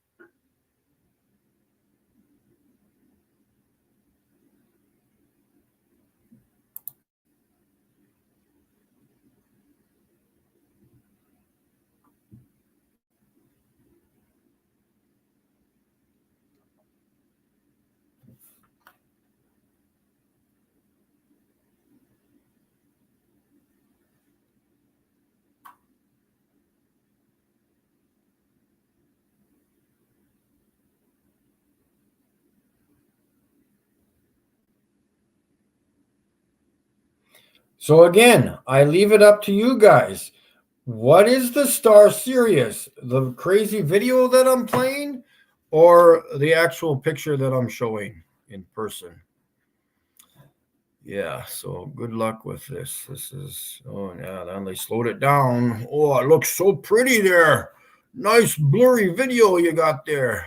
So again, I leave it up to you guys. What is the star Sirius? The crazy video that I'm playing, or the actual picture that I'm showing in person? Yeah, so good luck with this. This is, oh yeah, then they slowed it down. Oh, it looks so pretty there. Nice blurry video you got there.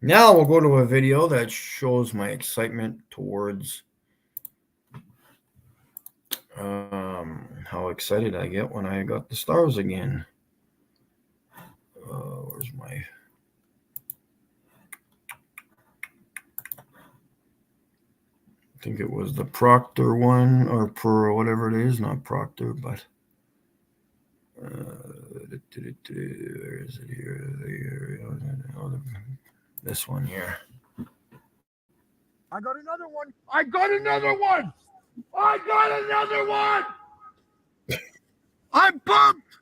Now we'll go to a video that shows my excitement towards how excited I get when I got the stars again. Where's my... I think it was the Proctor one, or per whatever it is, not Proctor, but where is it here? This one here. I got another one. I got another one. I got another one. I'm pumped.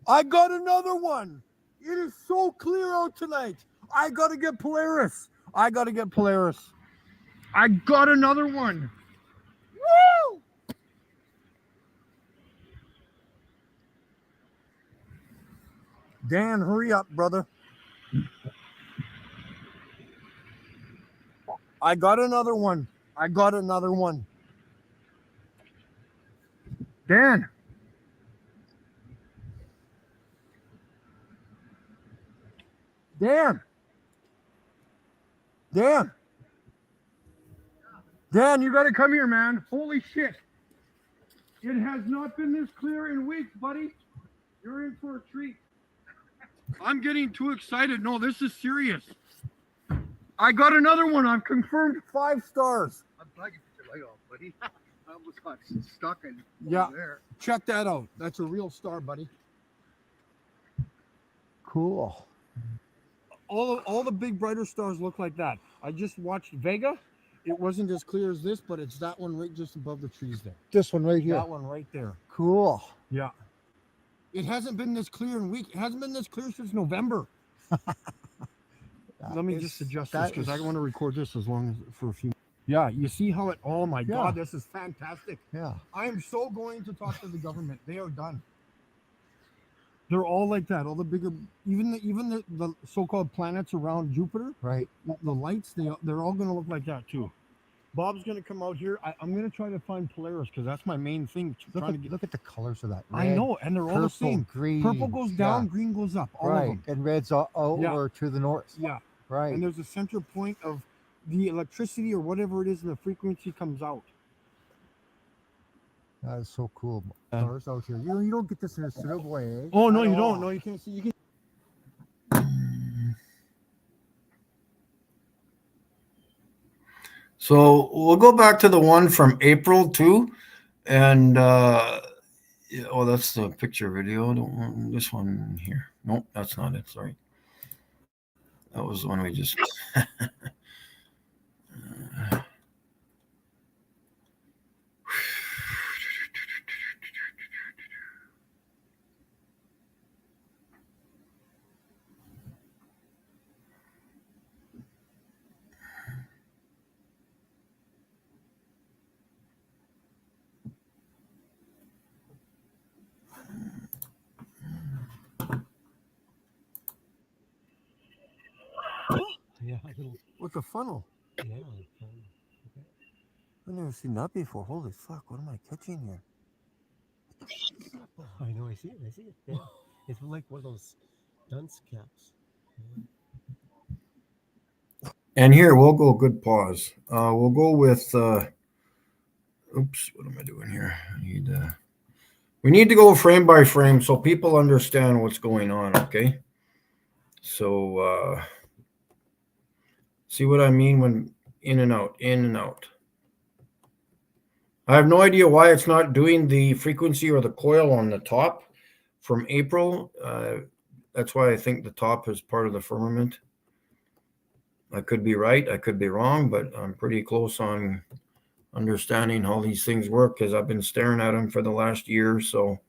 I got another one. It is so clear out tonight. I got to get Polaris. I got to get Polaris. I got another one. Woo! Dan, hurry up, brother. I got another one. Dan. Dan. Dan, you got to come here, man. Holy shit. It has not been this clear in weeks, buddy. You're in for a treat. I'm getting too excited. No, this is serious. I got another one. I've confirmed 5 stars. I'm glad you put your light off, buddy. I almost got stuck in there. Check that out. That's a real star, buddy. Cool. All the big brighter stars look like that. I just watched Vega. It wasn't as clear as this, but it's that one right just above the trees there. This one right here. That one right there. Cool. Yeah. It hasn't been this clear in weeks. It hasn't been this clear since November. Let me just adjust this because I want to record this as long as for a few. Yeah, you see how it? Oh my God, this is fantastic. Yeah. I am so going to talk to the government. They are done. They're all like that. All the bigger, even the so-called planets around Jupiter. Right. The lights, they're all going to look like that too. Bob's going to come out here. I'm going to try to find Polaris because that's my main thing. Look at the colors of that. Red, I know, and they're all the same. Green. Purple goes down, green goes up. All of them. And red's over to the north. Yeah. Right. And there's a center point of the electricity or whatever it is, and the frequency comes out. That is so cool. Colors out here. You don't get this in a subway, eh? Oh no, you don't. No, you can't see. You can. So we'll go back to the one from April too, and that's the picture video. I don't want this one here. Nope, that's not it. Sorry, that was the one we just. Yeah. What's a funnel? Yeah. I've never seen that before. Holy fuck! What am I catching here? I know. I see it. Yeah. It's like one of those dunce caps. And here we'll go. Good pause. We'll go with. Oops, what am I doing here? We need to go frame by frame so people understand what's going on. Okay. So see what I mean when in and out, in and out. I have no idea why it's not doing the frequency or the coil on the top from April. That's why I think the top is part of the firmament. I could be right, I could be wrong, but I'm pretty close on understanding how these things work because I've been staring at them for the last year. So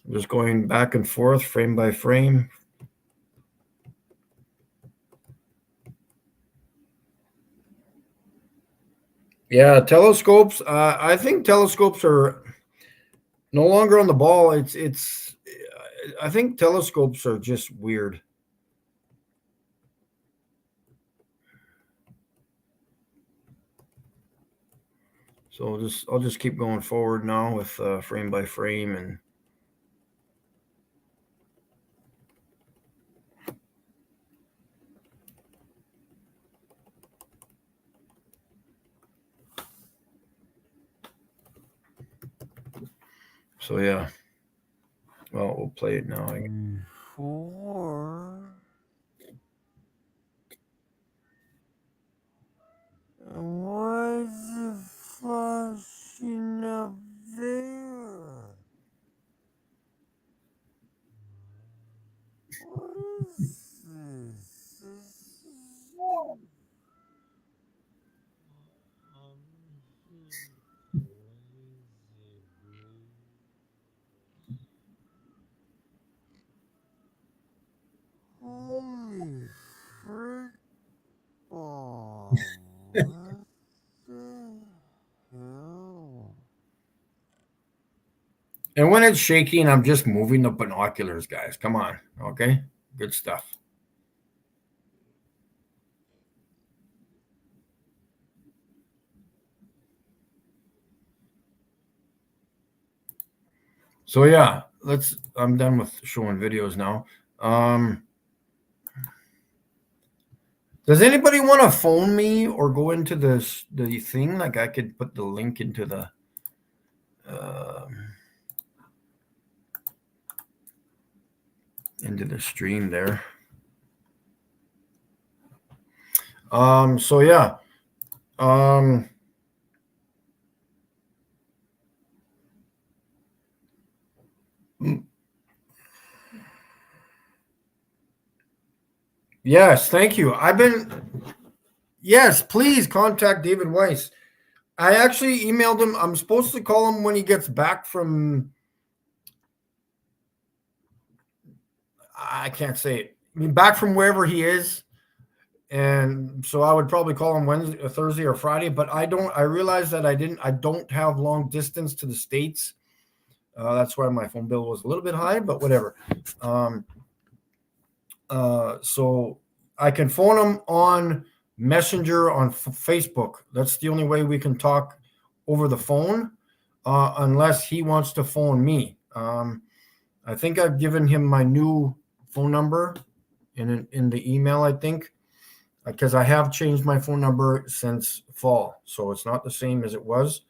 I'm just going back and forth, frame by frame. Yeah, telescopes. I think telescopes are no longer on the ball. I think telescopes are just weird. So I'll just keep going forward now with frame by frame and. So yeah, well, we'll play it now. 4. Why is it flashing up there? What is this? Holy frick. Oh, what the hell? And when it's shaking, I'm just moving the binoculars, guys. Come on. Okay. Good stuff. So yeah, I'm done with showing videos now. Does anybody want to phone me or go into the thing? Like I could put the link into the stream there. So yeah. Yes, thank you. Yes, please contact David Weiss. I actually emailed him. I'm supposed to call him when he gets back from, I can't say it. I mean, back from wherever he is. And so I would probably call him Wednesday or Thursday or Friday, but I realized that I don't have long distance to the States. That's why my phone bill was a little bit high, but whatever. So I can phone him on Messenger on Facebook. That's the only way we can talk over the phone, unless he wants to phone me. I think I've given him my new phone number in the email, I think, because I have changed my phone number since fall. So it's not the same as it was,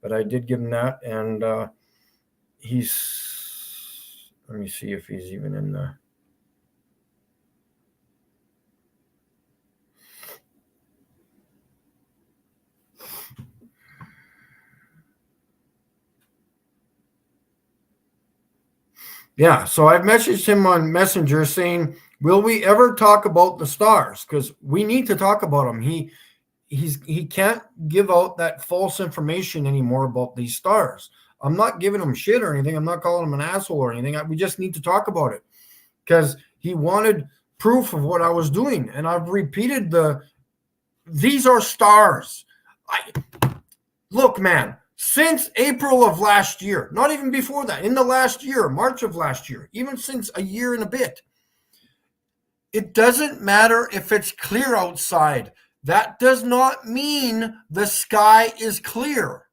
but I did give him that. And let me see if he's even in the. Yeah, so I've messaged him on Messenger saying, will we ever talk about the stars? Because we need to talk about them. He can't give out that false information anymore about these stars. I'm not giving him shit or anything. I'm not calling him an asshole or anything. We just need to talk about it because he wanted proof of what I was doing. And I've repeated these are stars. Look, man. Since April of last year, not even before that, in the last year, March of last year, even since a year and a bit, it doesn't matter if it's clear outside. That does not mean the sky is clear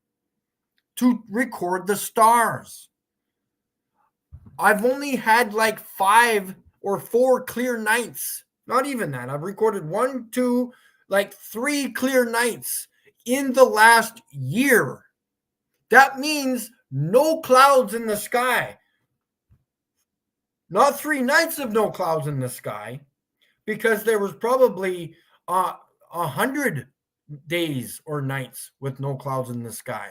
to record the stars. I've only had like 5 or 4 clear nights. Not even that. I've recorded 1, 2, like 3 clear nights in the last year. That means no clouds in the sky. Not 3 nights of no clouds in the sky, because there was probably 100 days or nights with no clouds in the sky.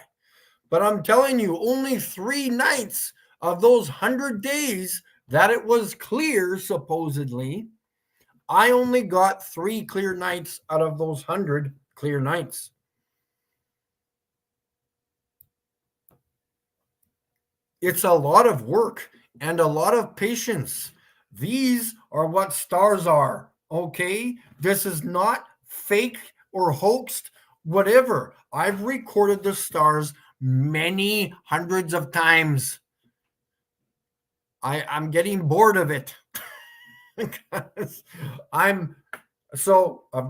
But I'm telling you, only 3 nights of those 100 days that it was clear, supposedly, I only got 3 clear nights out of those 100 clear nights. It's a lot of work and a lot of patience. These are what stars are, okay? This is not fake or hoaxed, whatever. I've recorded the stars many hundreds of times. I'm getting bored of it. Because I've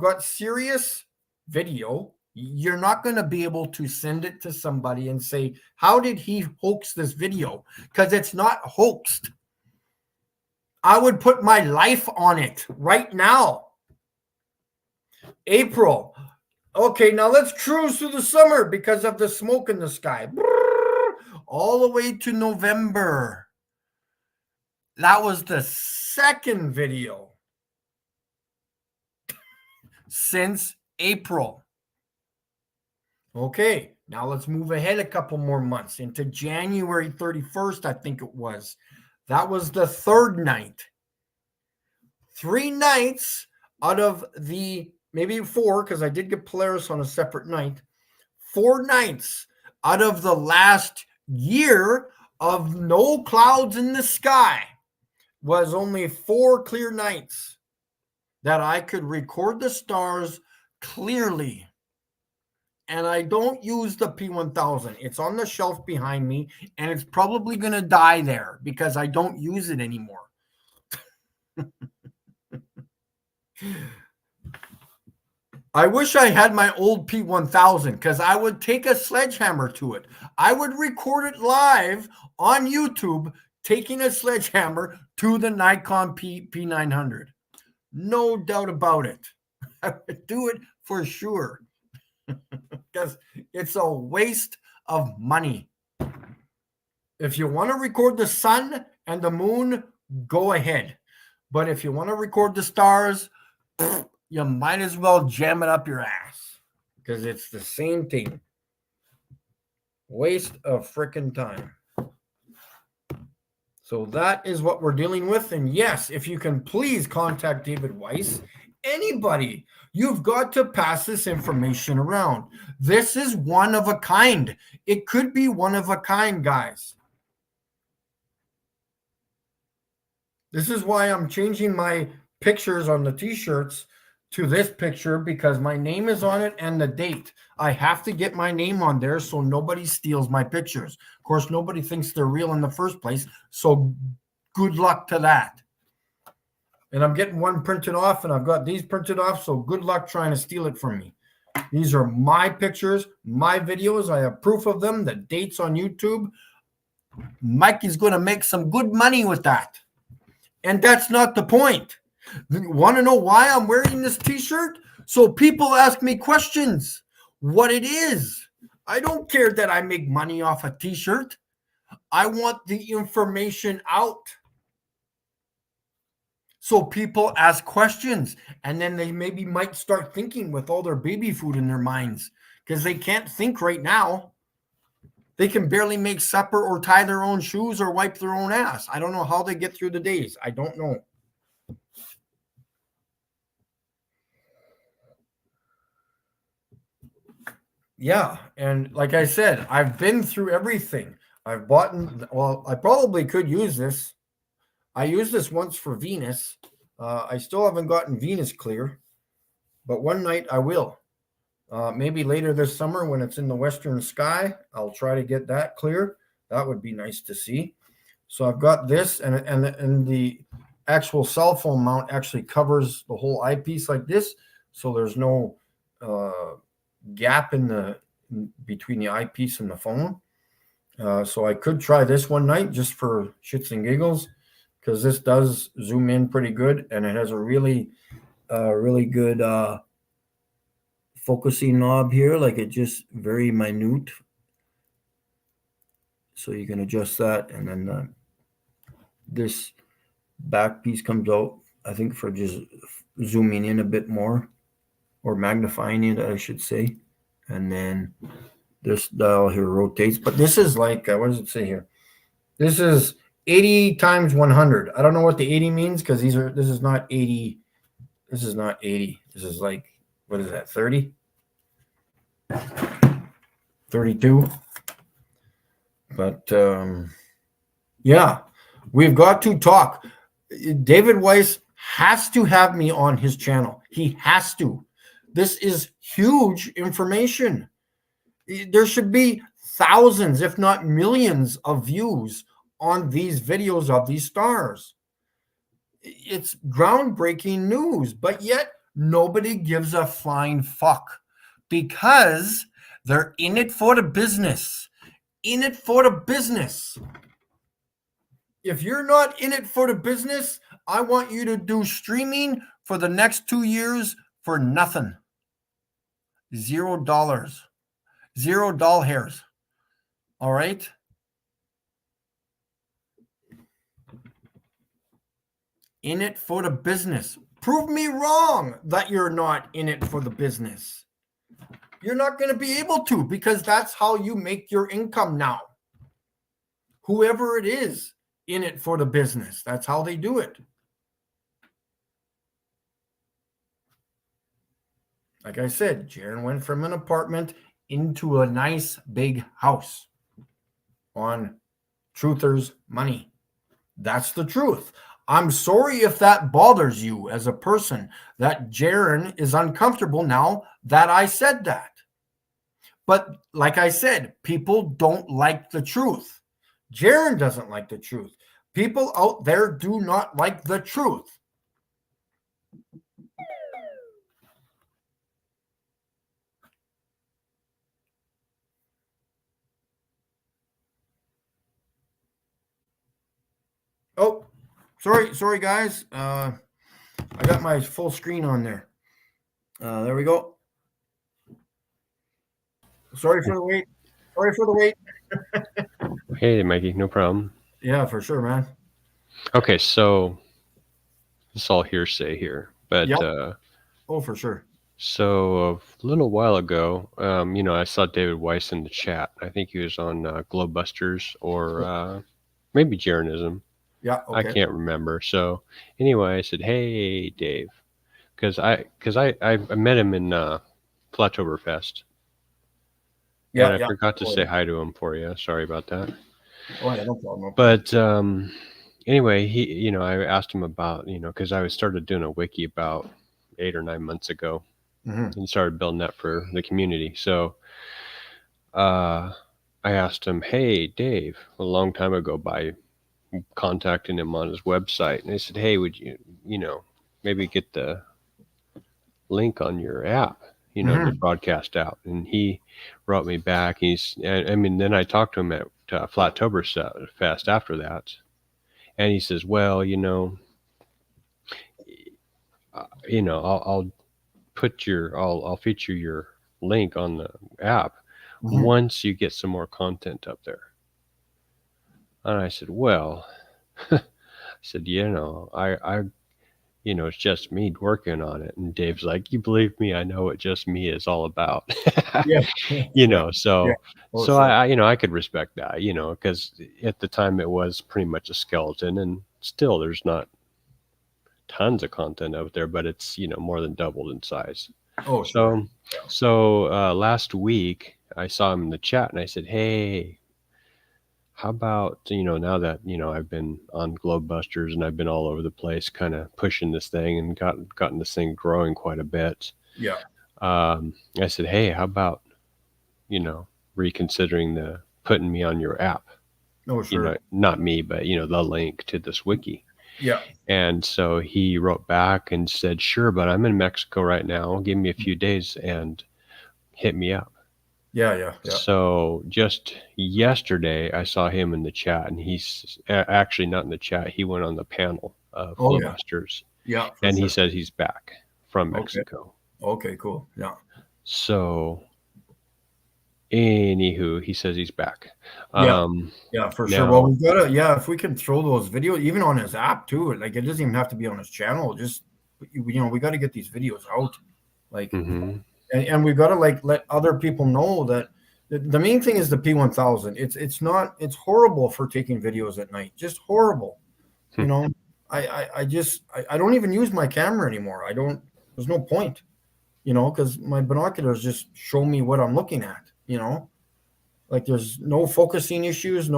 got serious video. You're not going to be able to send it to somebody and say, how did he hoax this video? Because it's not hoaxed. I would put my life on it right now. April. Okay, now let's cruise through the summer because of the smoke in the sky. All the way to November. That was the second video since April. Okay, now let's move ahead a couple more months into January 31st, I think it was. That was the third night. 3 nights out of the, maybe 4, because I did get Polaris on a separate night. 4 nights out of the last year of no clouds in the sky was only 4 clear nights that I could record the stars clearly and I don't use the P1000. It's on the shelf behind me, and it's probably going to die there because I don't use it anymore. I wish I had my old P1000 because I would take a sledgehammer to it. I would record it live on YouTube, taking a sledgehammer to the Nikon P900. No doubt about it. I would do it for sure because it's a waste of money. If you want to record the sun and the moon, go ahead. But if you want to record the stars, you might as well jam it up your ass because it's the same thing. Waste of freaking time. So that is what we're dealing with. And yes, if you can please contact David Weiss, anybody, you've got to pass this information around. This is one of a kind. It could be one of a kind, guys. This is why I'm changing my pictures on the t-shirts to this picture because my name is on it and the date. I have to get my name on there so nobody steals my pictures. Of course, nobody thinks they're real in the first place, so good luck to that. And I'm getting one printed off, and I've got these printed off, so good luck trying to steal it from me. These are my pictures, my videos. I have proof of them, the dates on YouTube. Mike is going to make some good money with that. And that's not the point. You want to know why I'm wearing this t-shirt? So people ask me questions, what it is. I don't care that I make money off a t-shirt. I want the information out. So people ask questions, and then they maybe might start thinking with all their baby food in their minds because they can't think right now. They can barely make supper or tie their own shoes or wipe their own ass. I don't know how they get through the days. I don't know. Yeah, and like I said, I've been through everything. I've bought, well, I probably could use this. I used this once for Venus. I still haven't gotten Venus clear, but one night I will. Maybe later this summer when it's in the western sky, I'll try to get that clear. That would be nice to see. So I've got this, and the actual cell phone mount actually covers the whole eyepiece like this, so there's no gap in between the eyepiece and the phone. So I could try this one night just for shits and giggles, because this does zoom in pretty good, and it has a really good focusing knob here, like it just very minute. So you can adjust that, and then this back piece comes out, I think, for just zooming in a bit more, or magnifying it, I should say. And then this dial here rotates, but this is like, what does it say here? This is 80 times 100. I don't know what the 80 means, because this is not 80. This is not 80. This is like, what is that, 30? 32. But yeah, we've got to talk. David Weiss has to have me on his channel. He has to. This is huge information. There should be thousands, if not millions, of views on these videos of these stars. It's groundbreaking news, but yet nobody gives a flying fuck, because they're in it for the business. In it for the business. If you're not in it for the business, I want you to do streaming for the next 2 years for nothing. $0. $0 hairs. All right? In it for the business. Prove me wrong that you're not in it for the business. You're not going to be able to, because that's how you make your income now. Whoever it is in it for the business, that's how they do it. Like I said, Jaron went from an apartment into a nice big house on Truther's money. That's the truth. I'm sorry if that bothers you as a person, that Jaron is uncomfortable now that I said that. But like I said, people don't like the truth. Jaron doesn't like the truth. People out there do not like the truth. Oh, sorry, guys. I got my full screen on there. There we go. Sorry for the wait. Hey, Mikey, no problem. Yeah, for sure, man. Okay, so it's all hearsay here, but Yep. Oh, for sure. So a little while ago, I saw David Weiss in the chat. I think he was on Globebusters or maybe Jaronism. Yeah, okay. I can't remember. So anyway, I said, "Hey, Dave," because I met him in Plateauberfest. Yeah, and I forgot to say hi to him for you. Sorry about that. Oh yeah, no problem. But anyway, I asked him about, because I started doing a wiki about 8 or 9 months ago. Mm-hmm. And started building that for the community. So I asked him, "Hey, Dave," a long time ago by contacting him on his website. And I said, "Hey, would you, maybe get the link on your app, to broadcast out?" And he wrote me back. Then I talked to him at Flattoberfest after that. And he says, "Well, I'll feature your link on the app once you get some more content up there." And I said, "Well," I said, I it's just me working on it." And Dave's like, "You believe me, I know what just me is all about." Yeah. So sure. I could respect that, because at the time it was pretty much a skeleton, and still there's not tons of content out there, but it's, more than doubled in size. Oh, sure. So last week I saw him in the chat and I said, "Hey, how about, now that, I've been on Globebusters and I've been all over the place kind of pushing this thing and gotten this thing growing quite a bit." Yeah. I said, "Hey, how about, reconsidering putting me on your app?" Oh, sure. Not me, but, the link to this wiki. Yeah. And so he wrote back and said, "Sure, but I'm in Mexico right now. Give me a few days and hit me up." Yeah. So just yesterday, I saw him in the chat, and he's actually not in the chat. He went on the panel of Globebusters. Yeah. And he said he's back from Mexico. Okay, cool. Yeah. So anywho, he says he's back. Yeah, for sure. Well, we gotta, if we can throw those videos even on his app too. Like, it doesn't even have to be on his channel. Just, we got to get these videos out. Like, and we've got to let other people know that the main thing is the P1000. It's horrible for taking videos at night. Just horrible. I don't even use my camera anymore. There's no point, because my binoculars just show me what I'm looking at, like there's no focusing issues,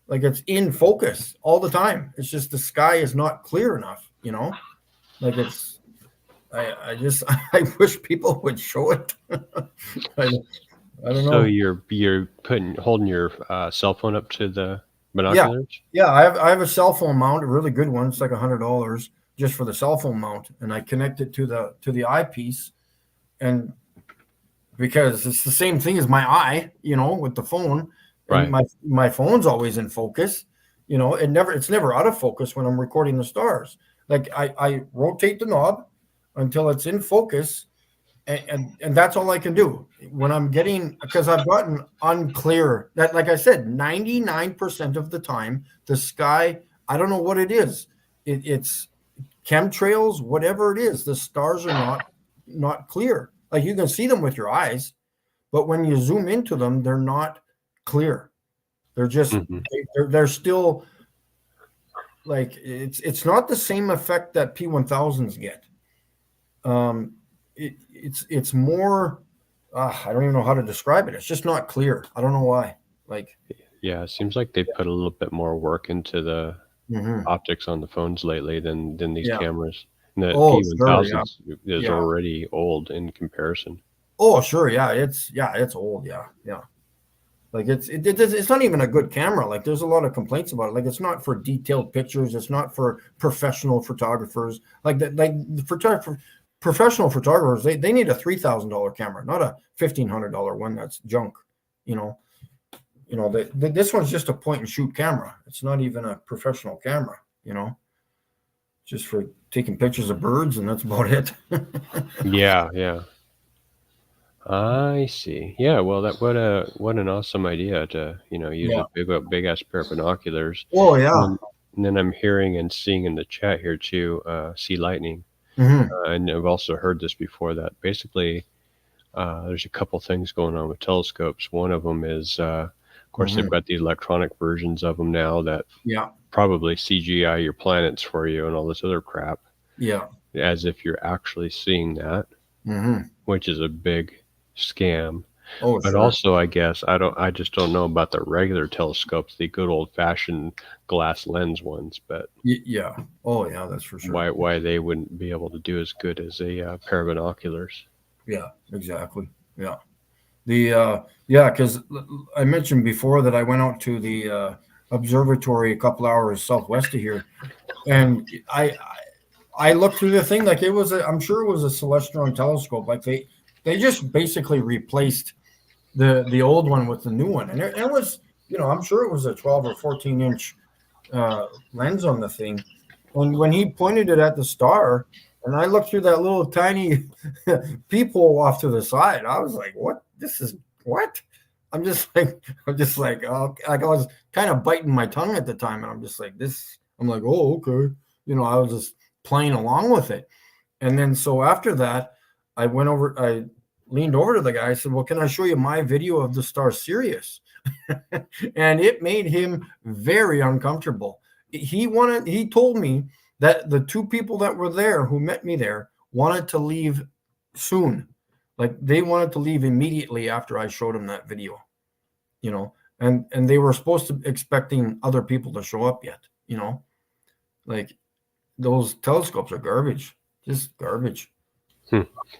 it's in focus all the time. It's just the sky is not clear enough, like it's, I wish people would show it. I don't know. So you're holding your cell phone up to the binoculars? Yeah. I have a cell phone mount, a really good one. It's like $100 just for the cell phone mount, and I connect it to the eyepiece, and because it's the same thing as my eye, with the phone. Right. And my phone's always in focus. It's never out of focus when I'm recording the stars. Like I rotate the knob until it's in focus, and that's all I can do when I'm because I've gotten unclear. That, like I said, 99% of the time the sky, I don't know what it is. It's chemtrails, whatever it is. The stars are not clear. Like, you can see them with your eyes, but when you zoom into them, they're not clear. They're just they're still like, it's not the same effect that P1000s get. It's more, I don't even know how to describe it. It's just not clear. I don't know why. Like, yeah, it seems like they put a little bit more work into the optics on the phones lately than these cameras. And the P1000 is already old in comparison. Oh, sure. Yeah. It's old. Yeah. Yeah. Like it's not even a good camera. Like there's a lot of complaints about it. Like it's not for detailed pictures. It's not for professional photographers. Like that. Like for professional photographers, they need a $3,000 camera, not a $1,500 one that's junk. You know. This one's just a point and shoot camera. It's not even a professional camera. Just for taking pictures of birds, and that's about it. Yeah, yeah. I see. Yeah, well, what an awesome idea to use Yeah. a big ass pair of binoculars. Oh yeah. And then I'm hearing and seeing in the chat here too, sea lightning, and I've also heard this before that basically there's a couple things going on with telescopes. One of them is, of course, they've got these electronic versions of them now that Yeah. probably CGI your planets for you and all this other crap, Yeah. as if you're actually seeing that, which is a big scam. Oh, But sure. also, I guess I just don't know about the regular telescopes, the good old fashioned glass lens ones. But Yeah. Oh, yeah. That's for sure. why they wouldn't be able to do as good as a pair of binoculars? Yeah. Exactly. Yeah. Because I mentioned before that I went out to the observatory a couple hours southwest of here, and I looked through the thing like I'm sure it was a Celestron telescope. Like they just basically replaced the old one with the new one, and it was I'm sure it was a 12 or 14-inch lens on the thing. And when he pointed it at the star, and I looked through that little tiny peephole off to the side, I was like, "What? This is what?" I'm just like, oh, like I was kind of biting my tongue at the time, and I'm just like, this. I'm like, oh, okay. I was just playing along with it, and then so after that, I leaned over to the guy. I said, "Well, can I show you my video of the star Sirius?" And it made him very uncomfortable. He told me that the two people that were there who met me there wanted to leave soon. Like they wanted to leave immediately after I showed them that video, and they were supposed to expecting other people to show up yet, like those telescopes are garbage, just garbage.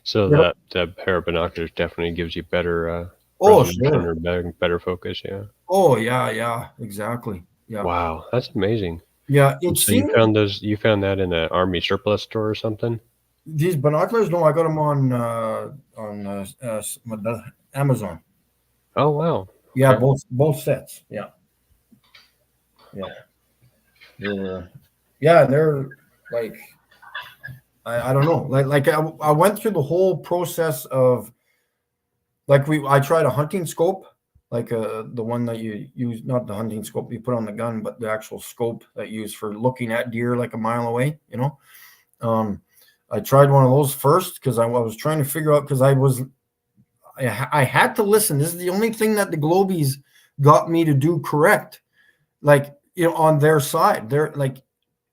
So Yep. that pair of binoculars definitely gives you better Oh, resolution sure. or better focus. Yeah. Oh, yeah, exactly. Yeah. Wow, that's amazing. Yeah, And it so you seems found that in an army surplus store or something? these binoculars. No, I got them on Amazon. Oh wow. Yeah, Okay. both sets. Yeah. They're like I don't know. Like I went through the whole process of like I tried a hunting scope, like the one that you use, not the hunting scope you put on the gun, but the actual scope that you use for looking at deer like a mile away. I tried one of those first because I was trying to figure out because I had to listen. This is the only thing that the Globies got me to do correct. Like, on their side, they're like,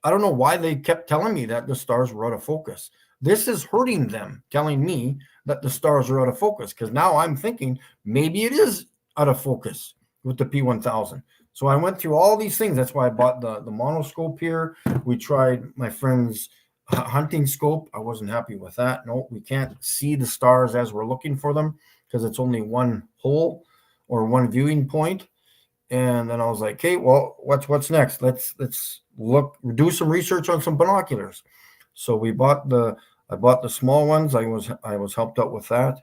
I don't know why they kept telling me that the stars were out of focus. This is hurting them, telling me that the stars are out of focus, because now I'm thinking maybe it is out of focus with the P1000. So I went through all these things. That's why I bought the monoscope here. We tried my friend's hunting scope. I wasn't happy with that. No, we can't see the stars as we're looking for them because it's only one hole or one viewing point. And then I was like, okay, well, what's next? Let's do some research on some binoculars. So I bought the small ones. I was helped out with that,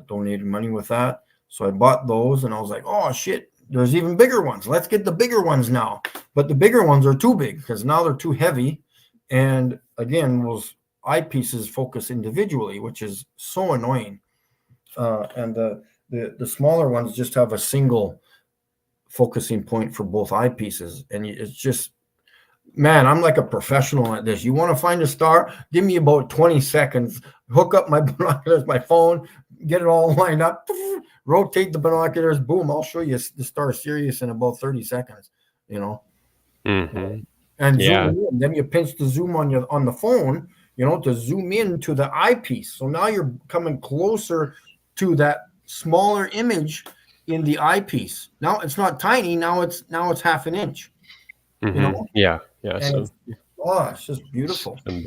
donated money with that. So I bought those, and I was like, oh shit, there's even bigger ones. Let's get the bigger ones now. But the bigger ones are too big because now they're too heavy. And again, those eyepieces focus individually, which is so annoying. And the smaller ones just have a single focusing point for both eyepieces, and it's just, man, I'm like a professional at this. You want to find a star, give me about 20 seconds, hook up my binoculars, my phone, get it all lined up, rotate the binoculars, boom, I'll show you the star Sirius in about 30 seconds. And Yeah. zoom in. Then you pinch the zoom on the phone, to zoom in to the eyepiece. So now you're coming closer to that smaller image in the eyepiece. Now it's not tiny. Now it's half an inch. Yeah. Yeah. And So it's just beautiful. some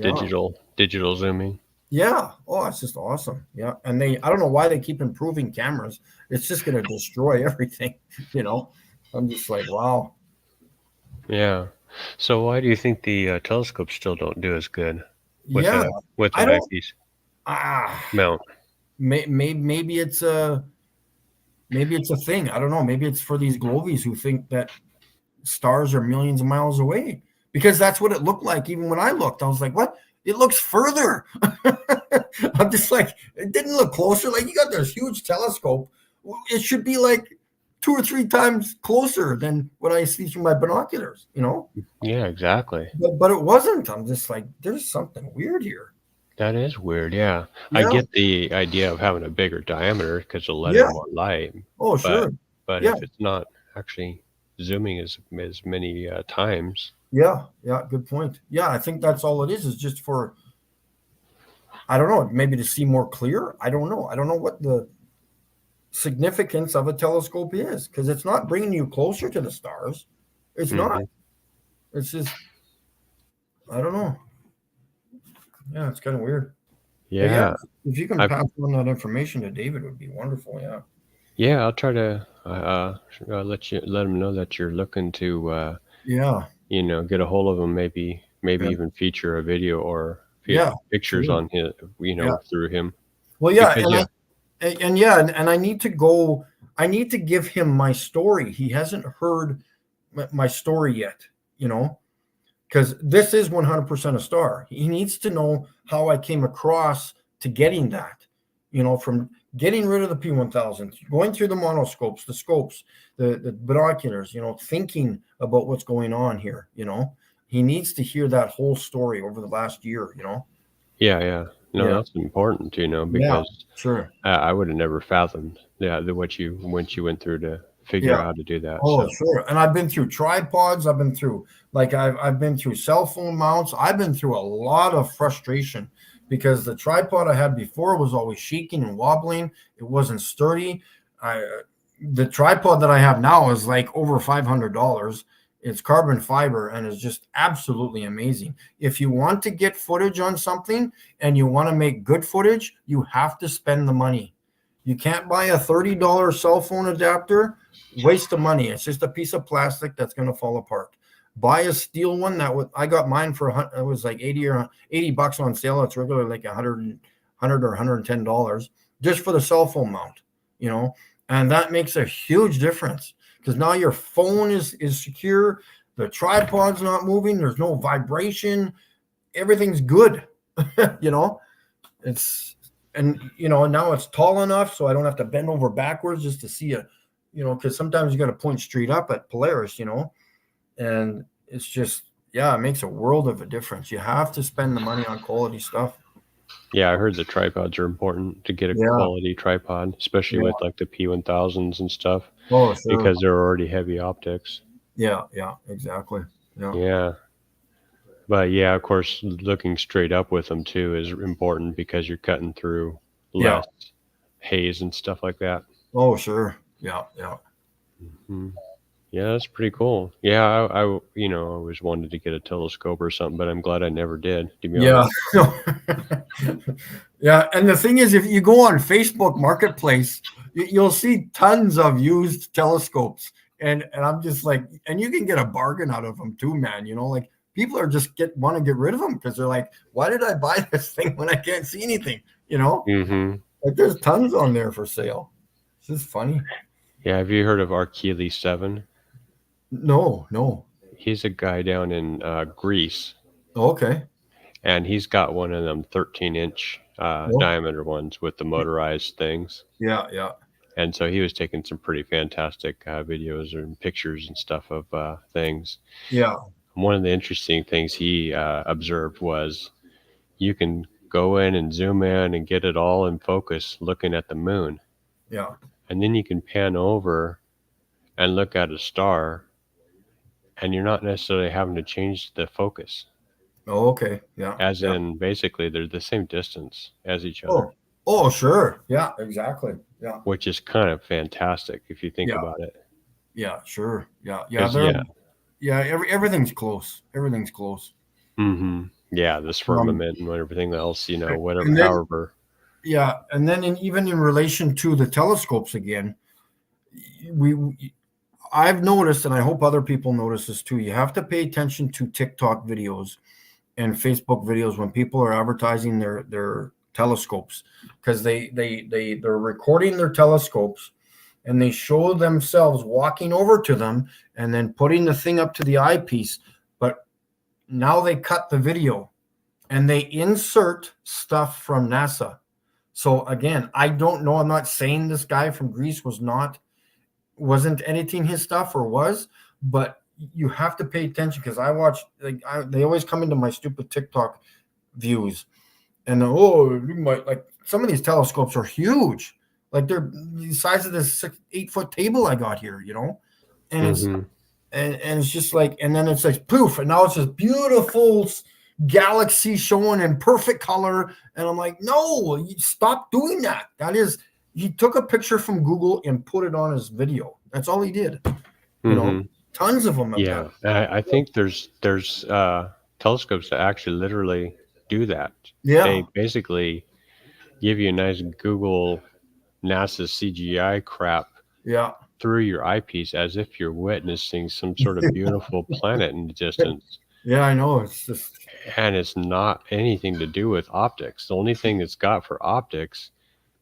digital zooming. Yeah. Oh, it's just awesome. Yeah. And I don't know why they keep improving cameras. It's just going to destroy everything. You know, I'm just like, wow. Yeah. So why do you think the telescopes still don't do as good with Yeah. the I don't, eyepiece ah, mount? maybe it's a thing. I don't know. Maybe it's for these globies who think that stars are millions of miles away, because that's what it looked like. Even when I looked, I was like, what? It looks further. I'm just like, it didn't look closer. Like, you got this huge telescope. It should be like 2 or 3 times closer than what I see through my binoculars, you know? Yeah, exactly. But it wasn't. I'm just like, there's something weird here. That is weird. Yeah. I Yeah. get the idea of having a bigger diameter because it'll let in Yeah. more light, Oh, but sure. but Yeah. if it's not actually zooming as many times. Yeah. Yeah. Good point. Yeah. I think that's all it is just for, I don't know, maybe to see more clear. I don't know. I don't know what the significance of a telescope is, because it's not bringing you closer to the stars. It's not. Mhm. It's just, I don't know. Yeah, it's kind of weird. But yeah, Yeah. if you can I've pass on that information to David, it would be wonderful. Yeah. Yeah, I'll try to let him know that you're looking to Yeah. get a hold of him, maybe Yeah. even feature a video or Yeah. pictures Sure. on his, Yeah. through him. Well, yeah, Because yeah, and I need to go. I need to give him my story. He hasn't heard my story yet. You know, because this is 100% a star. He needs to know how I came across to getting that, from getting rid of the P1000, going through the monoscopes, the scopes, the binoculars, thinking about what's going on here. He needs to hear that whole story over the last year. yeah. No, Yeah. that's important, Yeah. because Sure. I would have never fathomed what you went through to figure Yeah. out how to do that. Oh, So sure. And I've been through tripods. I've been through I've been through cell phone mounts. I've been through a lot of frustration because the tripod I had before was always shaking and wobbling. It wasn't sturdy. The tripod that I have now is like over $500. It's carbon fiber and is just absolutely amazing. If you want to get footage on something and you want to make good footage, you have to spend the money. You can't buy a $30 cell phone adapter. Waste of money. It's just a piece of plastic that's going to fall apart. Buy a steel one. I got mine for it was like 80 bucks on sale. It's regularly like 100 or $110 just for the cell phone mount, and that makes a huge difference because now your phone is secure. The tripod's not moving. There's no vibration. Everything's good. you know, it's now it's tall enough so I don't have to bend over backwards just to see because sometimes you got to point straight up at Polaris, and it's just, yeah, it makes a world of a difference. You have to spend the money on quality stuff. yeah, I heard the tripods are important to get a Yeah. quality tripod, especially with like the P1000s and stuff, Oh, sure. because they're already heavy optics. Yeah, exactly. Yeah. Yeah. But yeah, of course, looking straight up with them too is important because you're cutting through Yeah. less haze and stuff like that. Oh, sure. Yeah. Mhm. Yeah, that's pretty cool. Yeah, I always wanted to get a telescope or something, but I'm glad I never did, to be Yeah. honest. Yeah, and the thing is, if you go on Facebook Marketplace, you'll see tons of used telescopes, and I'm just like, and you can get a bargain out of them too, man. Like people are just want to get rid of them because they're like, why did I buy this thing when I can't see anything? Mm-hmm. Like there's tons on there for sale. It's just funny. Yeah, have you heard of Archeli 7? No. He's a guy down in Greece, Okay. and he's got one of them 13-inch diameter ones with the motorized things. Yeah. And so he was taking some pretty fantastic videos and pictures and stuff of things. Yeah. One of the interesting things he observed was you can go in and zoom in and get it all in focus looking at the moon. Yeah. And then you can pan over and look at a star, and you're not necessarily having to change the focus. Oh, okay. Yeah. As yeah. in, basically, they're the same distance as each other. Oh, sure. Yeah, exactly. Yeah. Which is kind of fantastic if you think Yeah. about it. Yeah, sure. Yeah. 'Cause, Everything's close. Everything's close. Mm-hmm. Yeah, this firmament and everything else, whatever, and then- however. Yeah, and then even in relation to the telescopes again, I've noticed, and I hope other people notice this too. You have to pay attention to TikTok videos and Facebook videos when people are advertising their telescopes, because they're recording their telescopes and they show themselves walking over to them and then putting the thing up to the eyepiece. But now they cut the video and they insert stuff from NASA. So again, I don't know. I'm not saying this guy from Greece wasn't editing his stuff or was, but you have to pay attention, because I watch, they always come into my stupid TikTok views, and like some of these telescopes are huge, like they're the size of this 8 foot table I got here, and it's and it's just like, and then it's like poof, and now it's this beautiful galaxy showing in perfect color, and I'm like, no, you stop doing that. That is, he took a picture from Google and put it on his video. That's all he did. Tons of them. Yeah, I think there's telescopes that actually literally do that. Yeah. They basically give you a nice Google NASA CGI crap Yeah. through your eyepiece, as if you're witnessing some sort of beautiful planet in the distance. Yeah, I know. It's just, and it's not anything to do with optics. The only thing it's got for optics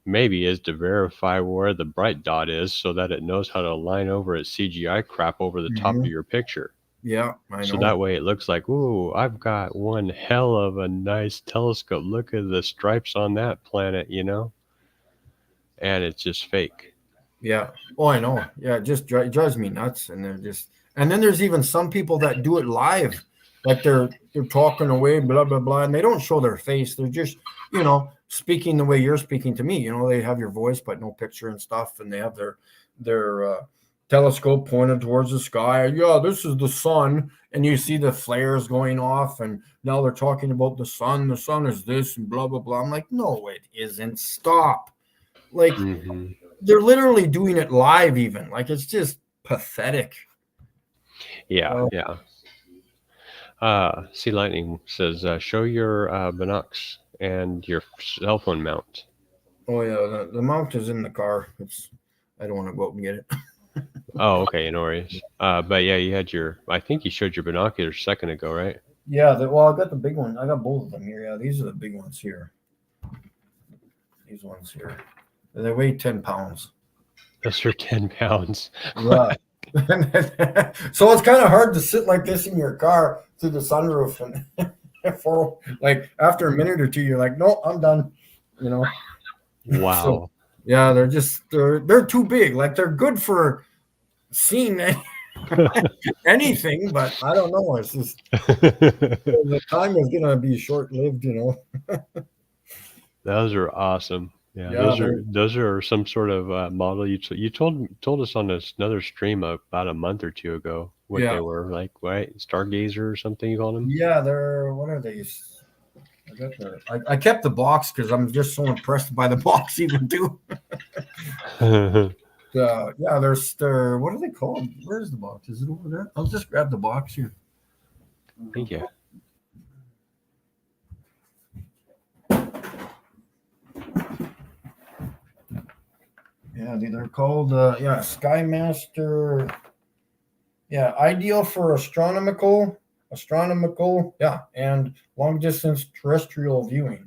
maybe is to verify where the bright dot is, so that it knows how to line over its CGI crap over the top of your picture. Yeah, I know. So that way it looks like, ooh, I've got one hell of a nice telescope. Look at the stripes on that planet, and it's just fake. Yeah. Oh, I know. Yeah, it just drives me nuts. And then there's even some people that do it live, like they're talking away, blah blah blah, and they don't show their face. They're just, speaking the way you're speaking to me. They have your voice but no picture and stuff, and they have their telescope pointed towards the sky. Yeah, this is the sun, and you see the flares going off, and now they're talking about the sun. The sun is this, and blah blah blah. I'm like, no, it isn't. Stop. Like, they're literally doing it live, even. Like, it's just pathetic. Yeah, yeah. Sea Lightning says, show your binocs and your cell phone mount. Oh yeah, the mount is in the car. I don't want to go up and get it. Oh, okay, no worries. But yeah, you had I think you showed your binoculars a second ago, right? Yeah, I got the big one. I got both of them here. Yeah, these are the big ones here. These ones here. They weigh 10 pounds. Those are 10 pounds. Yeah. So it's kind of hard to sit like this in your car through the sunroof, and for like after a minute or two, you're like, no, I'm done. Wow. So, yeah, they're too big. Like, they're good for seeing anything, but I don't know. It's just the time is gonna be short lived. Those are awesome. Yeah, those are some sort of model. You told us on another stream about a month or two ago what they were like, right? Stargazer or something you called them? Yeah, what are they? I kept the box because I'm just so impressed by the box even too. Yeah, they're what are they called? Where's the box? Is it over there? I'll just grab the box here. Thank you. Yeah, they're called Skymaster. Yeah, ideal for astronomical, and long distance terrestrial viewing.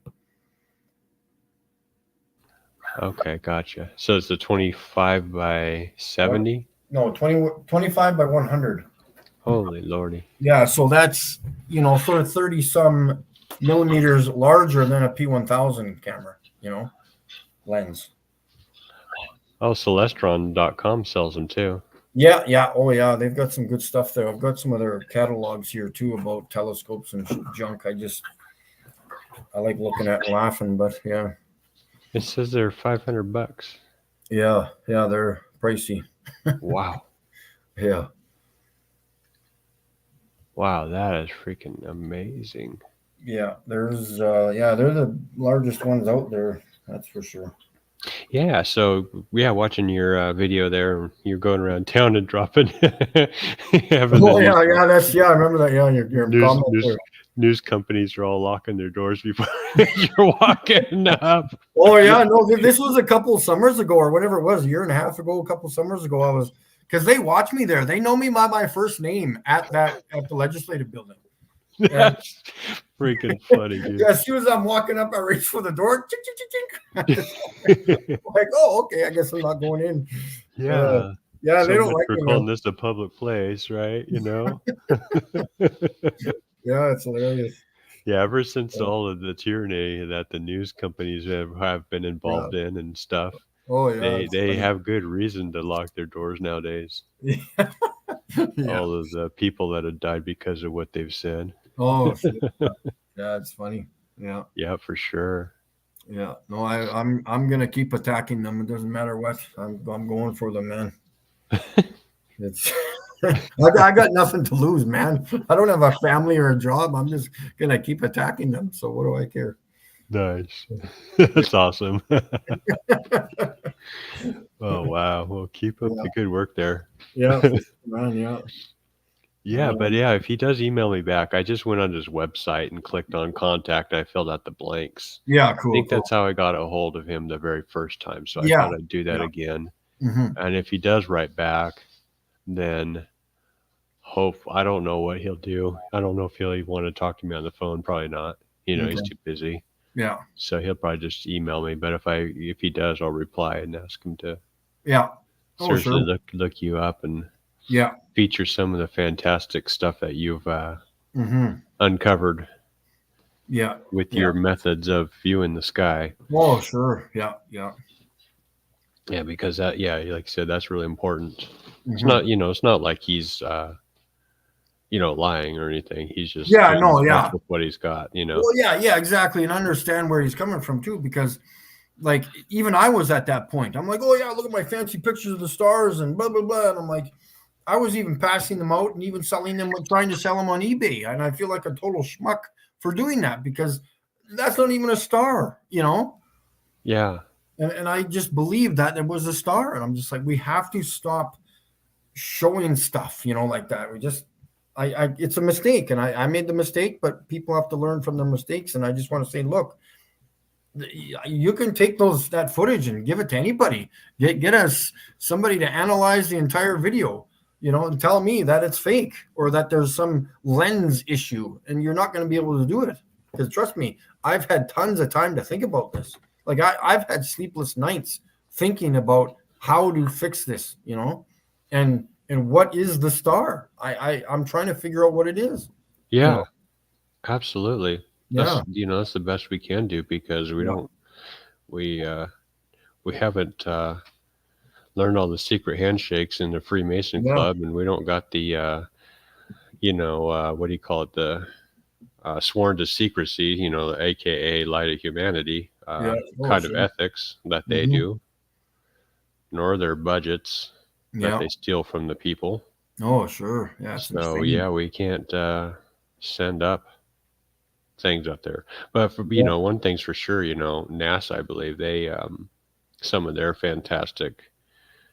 Okay, gotcha. So it's a 25 by 70? No, 25 by 100. Holy lordy. Yeah, so that's, sort of 30 some millimeters larger than a P1000 camera, lens. Oh, Celestron.com sells them too. Yeah. Oh, yeah. They've got some good stuff there. I've got some of their catalogs here too about telescopes and junk. I like looking at and laughing, but yeah. It says they're $500. Yeah, they're pricey. Wow. Yeah. Wow, that is freaking amazing. Yeah, they're the largest ones out there. That's for sure. Yeah, so watching your video there, you're going around town and dropping. I remember that. Yeah, your news companies are all locking their doors before you're walking up. Oh yeah, no, this was a couple of summers ago or whatever it was, a year and a half ago, a couple of summers ago. I was because they watch me there. They know me by my first name at the legislative building. And, That's freaking funny, dude. yeah, as soon as I'm walking up, I reach for the door. Like, oh, okay, I guess I'm not going in. Yeah. Yeah, So they don't much like for me. calling Man. this a public place, right? You know? Yeah, it's hilarious. Yeah, ever since Yeah. all of the tyranny that the news companies have been involved in and stuff, Oh yeah, they have good reason to lock their doors nowadays. yeah. All of the people that have died because of what they've said. Oh shit. Yeah, it's funny. Yeah. Yeah, for sure. Yeah. No, I'm gonna keep attacking them. It doesn't matter what. I'm going for them, man. It's I got nothing to lose, man. I don't have a family or a job. I'm just gonna keep attacking them. So what do I care? Nice. That's awesome. Oh wow. Well, keep up the good work there. Yeah, man, yeah. Yeah, but yeah, if he does email me back, I just went on his website and clicked on contact. I filled out the blanks. Yeah, I cool. think that's how I got a hold of him the very first time. So I Yeah. thought I'd do that again. Mhm. And if he does write back, then I don't know what he'll do. I don't know if he'll even want to talk to me on the phone. Probably not. You know, he's Okay. too busy. Yeah. So he'll probably just email me. But if he does, I'll reply and ask him to Yeah. Oh, seriously sure. look you up and Yeah. feature some of the fantastic stuff that you've Mhm. uncovered Yeah. with Yeah. your methods of viewing the sky. Oh, sure. Yeah. Yeah. Yeah, because that, yeah, like I said, that's really important. It's Mhm. not, it's not like he's, lying or anything. He's just Yeah, doing no, the best yeah. with what he's got, Well, yeah, exactly. And understand where he's coming from too, because like even I was at that point. I'm like, oh yeah, look at my fancy pictures of the stars and blah blah blah. And I'm like, I was even passing them out and even selling them, trying to sell them on eBay. And I feel like a total schmuck for doing that because that's not even a star, Yeah. And I just believed that it was a star. And I'm just like, we have to stop showing stuff, like that. We just it's a mistake, and I made the mistake, but people have to learn from their mistakes. And I just want to say, look, you can take that footage and give it to anybody. Get us somebody to analyze the entire video, and tell me that it's fake or that there's some lens issue, and you're not going to be able to do it. Because trust me, I've had tons of time to think about this. Like I've had sleepless nights thinking about how to fix this, and what is the star? I'm trying to figure out what it is. Yeah, absolutely. Yeah. That's the best we can do because we haven't learned all the secret handshakes in the Freemason Club, and we don't got the, what do you call it? The sworn to secrecy, AKA lie to humanity, kind of ethics that they do, nor their budgets that they steal from the people. Oh, sure. Yeah. So we can't send up things up there. But for one thing's for sure, NASA, I believe they some of their fantastic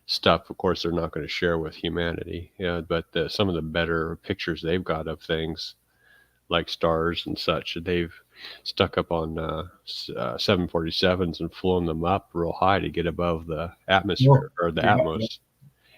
stuff, of course, they're not going to share with humanity. Yeah, but some of the better pictures they've got of things like stars and such, they've stuck up on 747s and flown them up real high to get above the atmosphere or the atmos.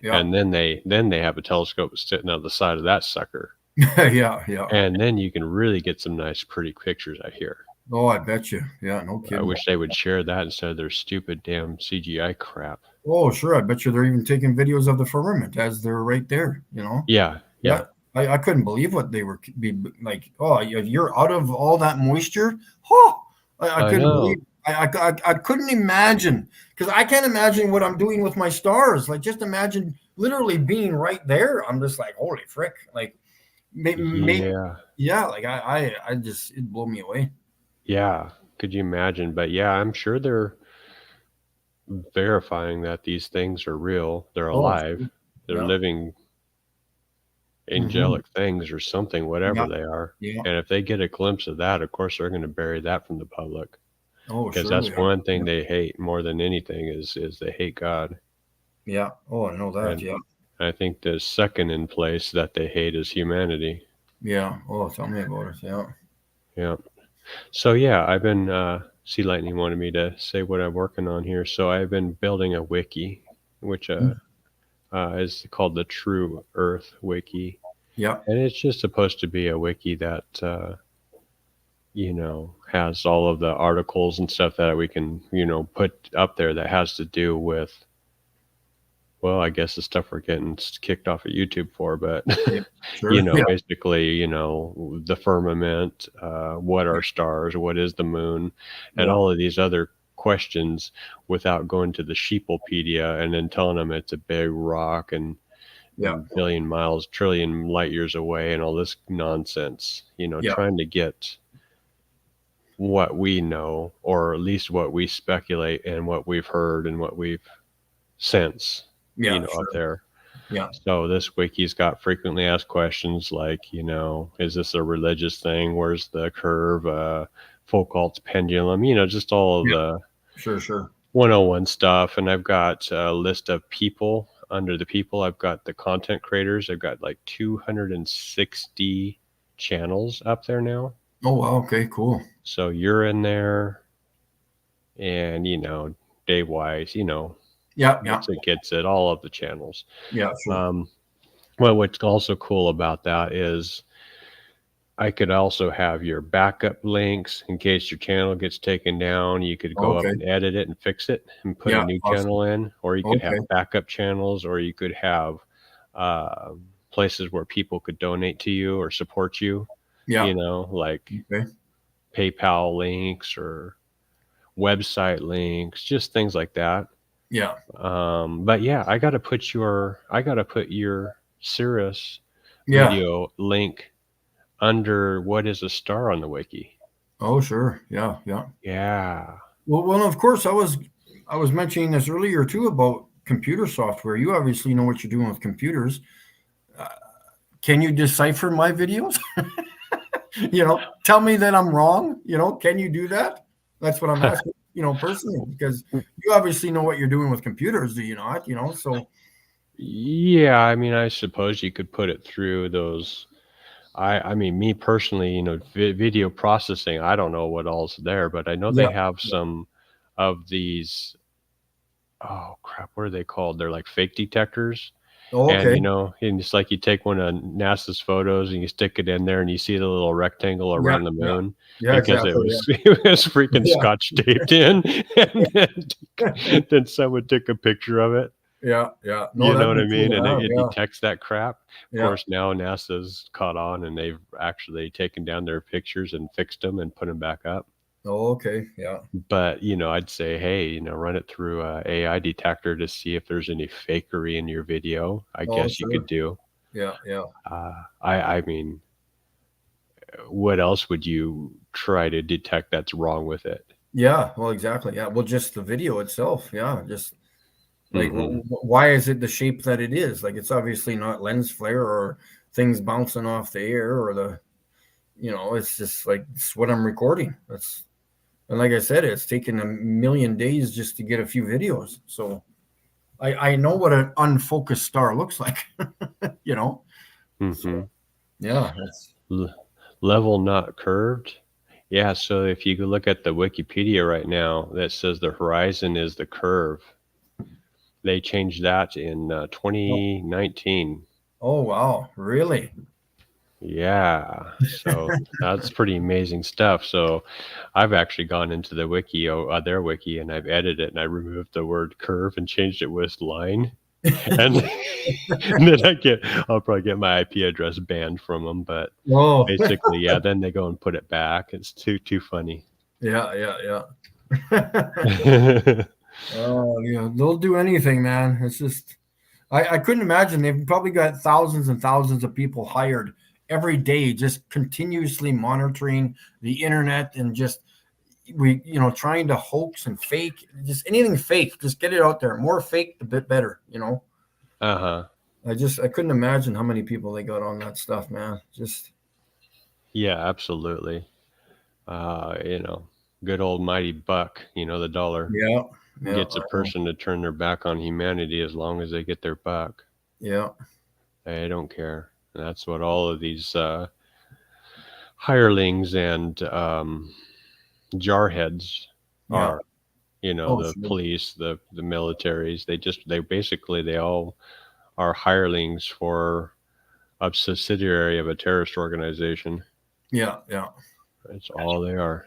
Yeah. And then they have a telescope sitting on the side of that sucker. Yeah. And then you can really get some nice, pretty pictures, I hear. Oh, I bet you. Yeah, no kidding. I wish they would share that instead of their stupid damn CGI crap. Oh, sure. I bet you they're even taking videos of the firmament as they're right there, Yeah. I couldn't believe what they were be like. Oh, you're out of all that moisture. Oh, I couldn't believe. I couldn't imagine, because I can't imagine what I'm doing with my stars. Like, just imagine literally being right there. I'm just like, holy frick! Like, like I just, it blew me away. Yeah, could you imagine? But yeah, I'm sure they're verifying that these things are real. They're alive. They're living angelic things or something, whatever they are. Yeah. And if they get a glimpse of that, of course, they're going to bury that from the public. Oh, because that's one thing they hate more than anything is they hate God. Yeah. Oh, I know that. And I think the second in place that they hate is humanity. Yeah. Oh, tell me about it. Yeah. Yeah. So yeah, I've been Sea Lightning wanted me to say what I'm working on here. So I've been building a wiki, which is called the True Earth Wiki, Yeah. and it's just supposed to be a wiki that has all of the articles and stuff that we can put up there that has to do with, well, I guess the stuff we're getting kicked off at YouTube for, but Yeah. Sure. Yeah. basically, the firmament, what are stars, what is the moon, and Yeah. all of these other questions without going to the sheeplepedia and then telling them it's a big rock and Yeah. billion miles, trillion light years away and all this nonsense, Yeah. trying to get what we know, or at least what we speculate and what we've heard and what we've sensed, Yeah. up Sure. there. Yeah. So this wiki's got frequently asked questions like, is this a religious thing? Where's the curve? Foucault's pendulum, just all of Yeah. the Sure. Sure. 101 stuff. And I've got a list of people. Under the people, I've got the content creators. I've got like 260 channels up there now. Oh, wow. Okay, cool. So you're in there, and Dave Wise, Yeah. Yeah. gets it, all of the channels. Yeah. Sure. Well, what's also cool about that is I could also have your backup links in case your channel gets taken down. You could go up Okay. and edit it and fix it and put Yeah, a new awesome. channel in, or you could Okay. have backup channels, or you could have places where people could donate to you or support you, Yeah. like Okay. PayPal links or website links, just things like that. Yeah. But yeah, I got to put your Cirrus Yeah. video link under what is a star on the wiki. Oh, sure. Yeah. Yeah. Yeah. Well, of course, I was mentioning this earlier too about computer software. You obviously know what you're doing with computers. Can you decipher my videos? Tell me that I'm wrong. Can you do that? That's what I'm asking. Personally, because you obviously know what you're doing with computers, do you not? So. Yeah, I mean, I suppose you could put it through those. I mean, me personally, video processing, I don't know what all's there, but I know they have some of these. Oh crap, what are they called? They're like fake detectors. Oh, okay. And and it's like you take one of NASA's photos and you stick it in there and you see the little rectangle around the moon. Yeah, because exactly. it was freaking scotch taped in, and then someone took a picture of it. Yeah. No, You know that'd what I be mean? cool And to have, it yeah. detects that crap. Of Yeah. course, now NASA's caught on and they've actually taken down their pictures and fixed them and put them back up. Oh, okay. Yeah. But, I'd say, hey, run it through a AI detector to see if there's any fakery in your video. I guess you sure. could do. Yeah. I mean, what else would you try to detect that's wrong with it? Yeah. Well, exactly. Yeah. Well, just the video itself. Yeah. Just like, Mhm. why is it the shape that it is? Like, it's obviously not lens flare or things bouncing off the air or it's just like, it's what I'm recording. And like I said, it's taken a million days just to get a few videos. So I know what an unfocused star looks like, Mhm. So, yeah. Level not curved. Yeah, so if you could look at the Wikipedia right now, that says the horizon is the curve. They changed that in 2019. Oh, wow. Really? Yeah, so that's pretty amazing stuff. So I've actually gone into the wiki, their wiki, and I've edited it and I removed the word curve and changed it with line. And, and then I'll probably get my IP address banned from them. But Oh, basically, yeah, then they go and put it back. It's too funny. yeah. Oh, yeah. They'll do anything, man. It's just, I couldn't imagine. They've probably got thousands and thousands of people hired every day, just continuously monitoring the internet and just trying to hoax and fake, just anything fake, just get it out there. More fake, the bit better, Uh-huh. I couldn't imagine how many people they got on that stuff, man. Just. Yeah, absolutely. Good old mighty buck, the dollar Yeah. gets a person to turn their back on humanity as long as they get their buck. Yeah. They don't care. And that's what all of these hirelings and jarheads Yeah. are. You know, Oh, the sure. police, the militaries, they basically, they all are hirelings for a subsidiary of a terrorist organization. Yeah. Yeah. That's all they are.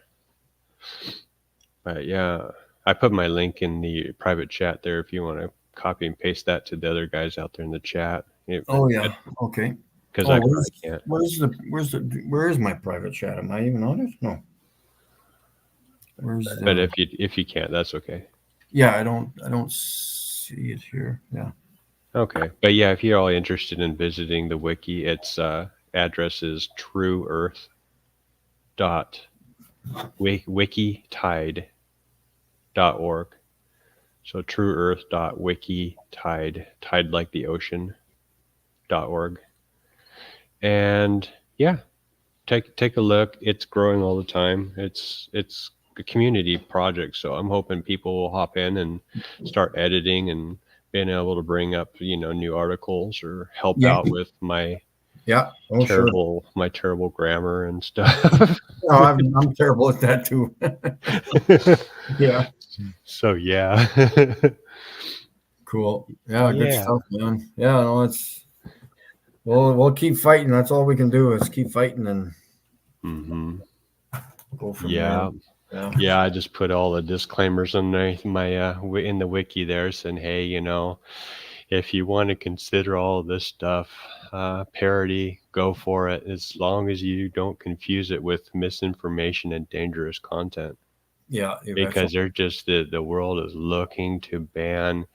But yeah, I put my link in the private chat there if you want to copy and paste that to the other guys out there in the chat. Oh, yeah. Okay. Because Oh, I probably can't. where is my private chat? Am I even on it? No. Where's But the? if you can't, that's okay. Yeah, I don't see it here. Yeah. Okay. But yeah, if you're all interested in visiting the wiki, its address is trueearth.wikitide.org. So trueearth.wikitide, tide like the ocean.org. And yeah, take a look. It's growing all the time. It's a community project, so I'm hoping people will hop in and start editing and being able to bring up, new articles or help Yeah. out with my Yeah. Oh, sure. terrible grammar and stuff. No, I'm terrible at that too. Yeah. So yeah. Cool. Yeah. Good Yeah. stuff, man. Yeah. No, we'll keep fighting. That's all we can do is keep fighting and go from Yeah. there. Yeah, I just put all the disclaimers in my in the wiki there, saying, hey, if you want to consider all this stuff, parody, go for it, as long as you don't confuse it with misinformation and dangerous content. Yeah. Because they're just the world is looking to ban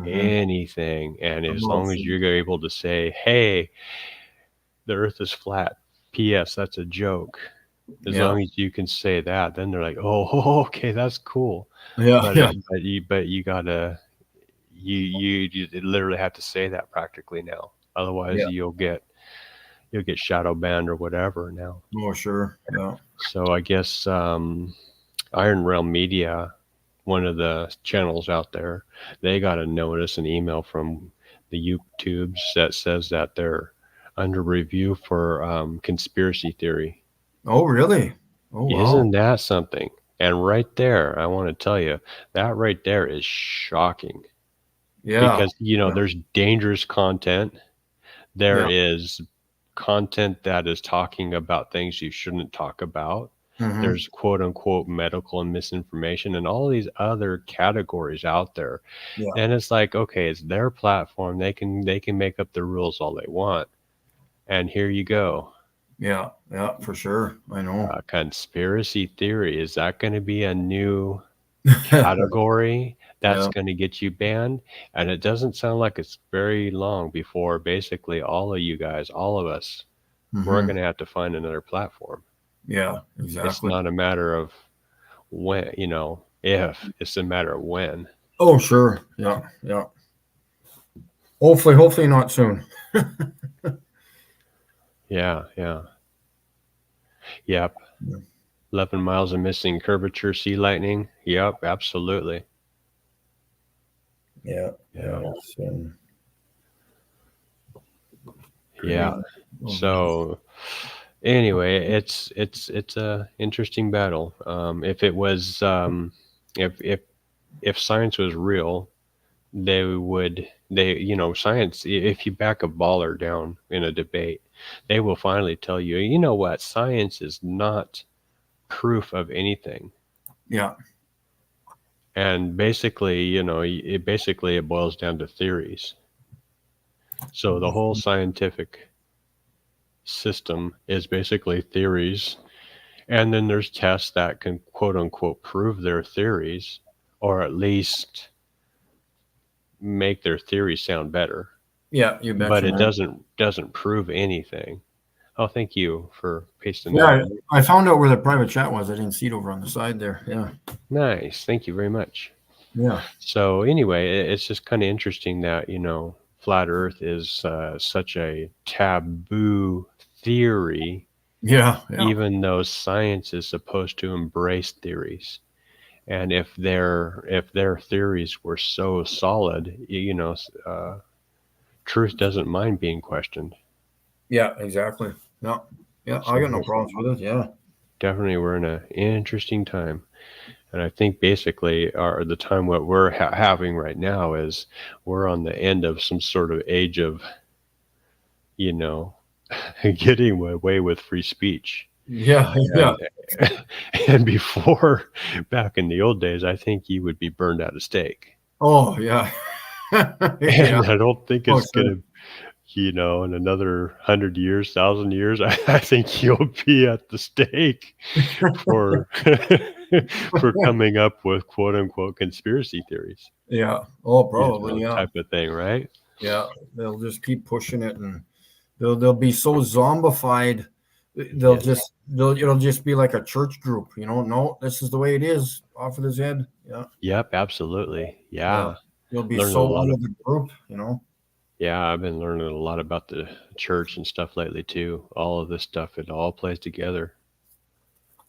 anything, and as long as you're able to say, hey, the earth is flat, P.S. that's a joke. As long as you can say that, then they're like, oh, okay, that's cool. Yeah. But you gotta, you literally have to say that practically now. Otherwise, you'll get shadow banned or whatever now. Oh, sure. Yeah. So I guess Iron Realm Media, one of the channels out there, they got a notice, an email from the YouTubes that says that they're under review for conspiracy theory. Oh, really? Oh, wow. Isn't that something? And right there, I want to tell you, that right there is shocking. Yeah. Because, there's dangerous content. There is content that is talking about things you shouldn't talk about. There's quote unquote medical and misinformation and all these other categories out there. Yeah. And it's like, okay, it's their platform. They can make up the rules all they want. And here you go. Yeah, for sure. I know. Conspiracy theory, is that going to be a new category that's going to get you banned? And it doesn't sound like it's very long before basically all of you guys, all of us, we're going to have to find another platform. Yeah, exactly. It's not a matter of when, if, it's a matter of when. Oh, sure. Yeah. Hopefully not soon. Yeah. Yep. 11 miles of missing curvature sea lightning. Yep, absolutely. Yeah. Yeah. So anyway, it's a interesting battle. If it was if science was real, science, if you back a baller down in a debate, they will finally tell you, you know what, science is not proof of anything. Yeah. And basically, it boils down to theories. So the whole scientific system is basically theories. And then there's tests that can quote unquote prove their theories, or at least make their theories sound better. Yeah, you bet. But it doesn't prove anything. Oh, thank you for pasting that. Yeah, I found out where the private chat was. I didn't see it over on the side there. Yeah. Nice. Thank you very much. Yeah. So anyway, it's just kind of interesting that, flat Earth is such a taboo theory. Yeah. Even though science is supposed to embrace theories. And if their theories were so solid, truth doesn't mind being questioned. Yeah, exactly. Yeah. Yeah, So I got no problems with it. Yeah. definitely, we're in an interesting time. And I think basically the time what we're having right now is we're on the end of some sort of age of, you know, getting away with free speech. Yeah. Yeah. And, and before, back in the old days, I think you would be burned at a stake. Oh, yeah. Yeah. And I don't think Oh, it's sure. going to, in another 100 years, 1,000 years, I think you'll be at the stake for for coming up with quote unquote conspiracy theories. Yeah. Oh, probably. Yeah. Type of thing, right? Yeah. They'll just keep pushing it, and they'll be so zombified. Yes. It'll just be like a church group. No, this is the way it is. Off with his head. Yeah. Yep, absolutely. Yeah. Yeah. You'll be Learning a so lot out of of the group. Yeah, I've been learning a lot about the church and stuff lately too. All of this stuff, it all plays together.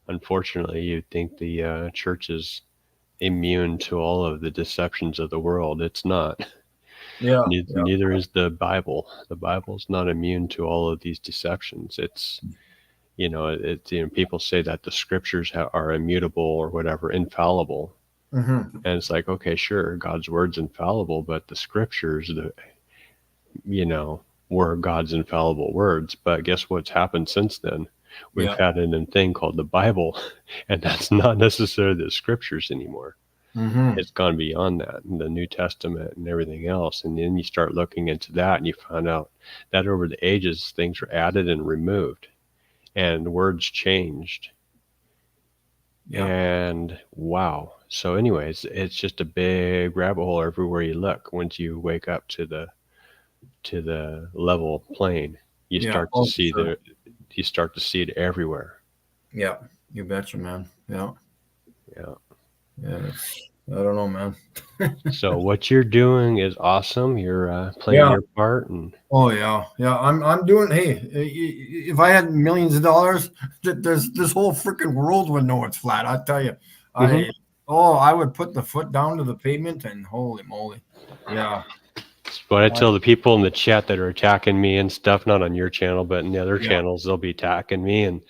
Unfortunately, you'd think the church is immune to all of the deceptions of the world. It's not. Yeah. Neither is the Bible. The Bible's not immune to all of these deceptions. It's, people say that the scriptures are immutable or whatever, infallible. Mm-hmm. And it's like, okay, sure, God's word's infallible, but the scriptures, were God's infallible words. But guess what's happened since then? We've had a thing called the Bible, and that's not necessarily the scriptures anymore. Mm-hmm. It's gone beyond that, and the New Testament and everything else. And then you start looking into that, and you find out that over the ages, things were added and removed, and words changed. Yeah. And wow. So anyways, it's just a big rabbit hole everywhere you look. Once you wake up to the level plane, you start to see it everywhere. Yeah, you betcha, man. Yeah. I don't know, man. So what you're doing is awesome. You're playing your part, and oh yeah. I'm doing. Hey, if I had millions of dollars, this whole freaking world would know it's flat. I tell you, I would put the foot down to the pavement, and holy moly, yeah. But I tell the people in the chat that are attacking me and stuff, not on your channel, but in the other channels, they'll be attacking me, and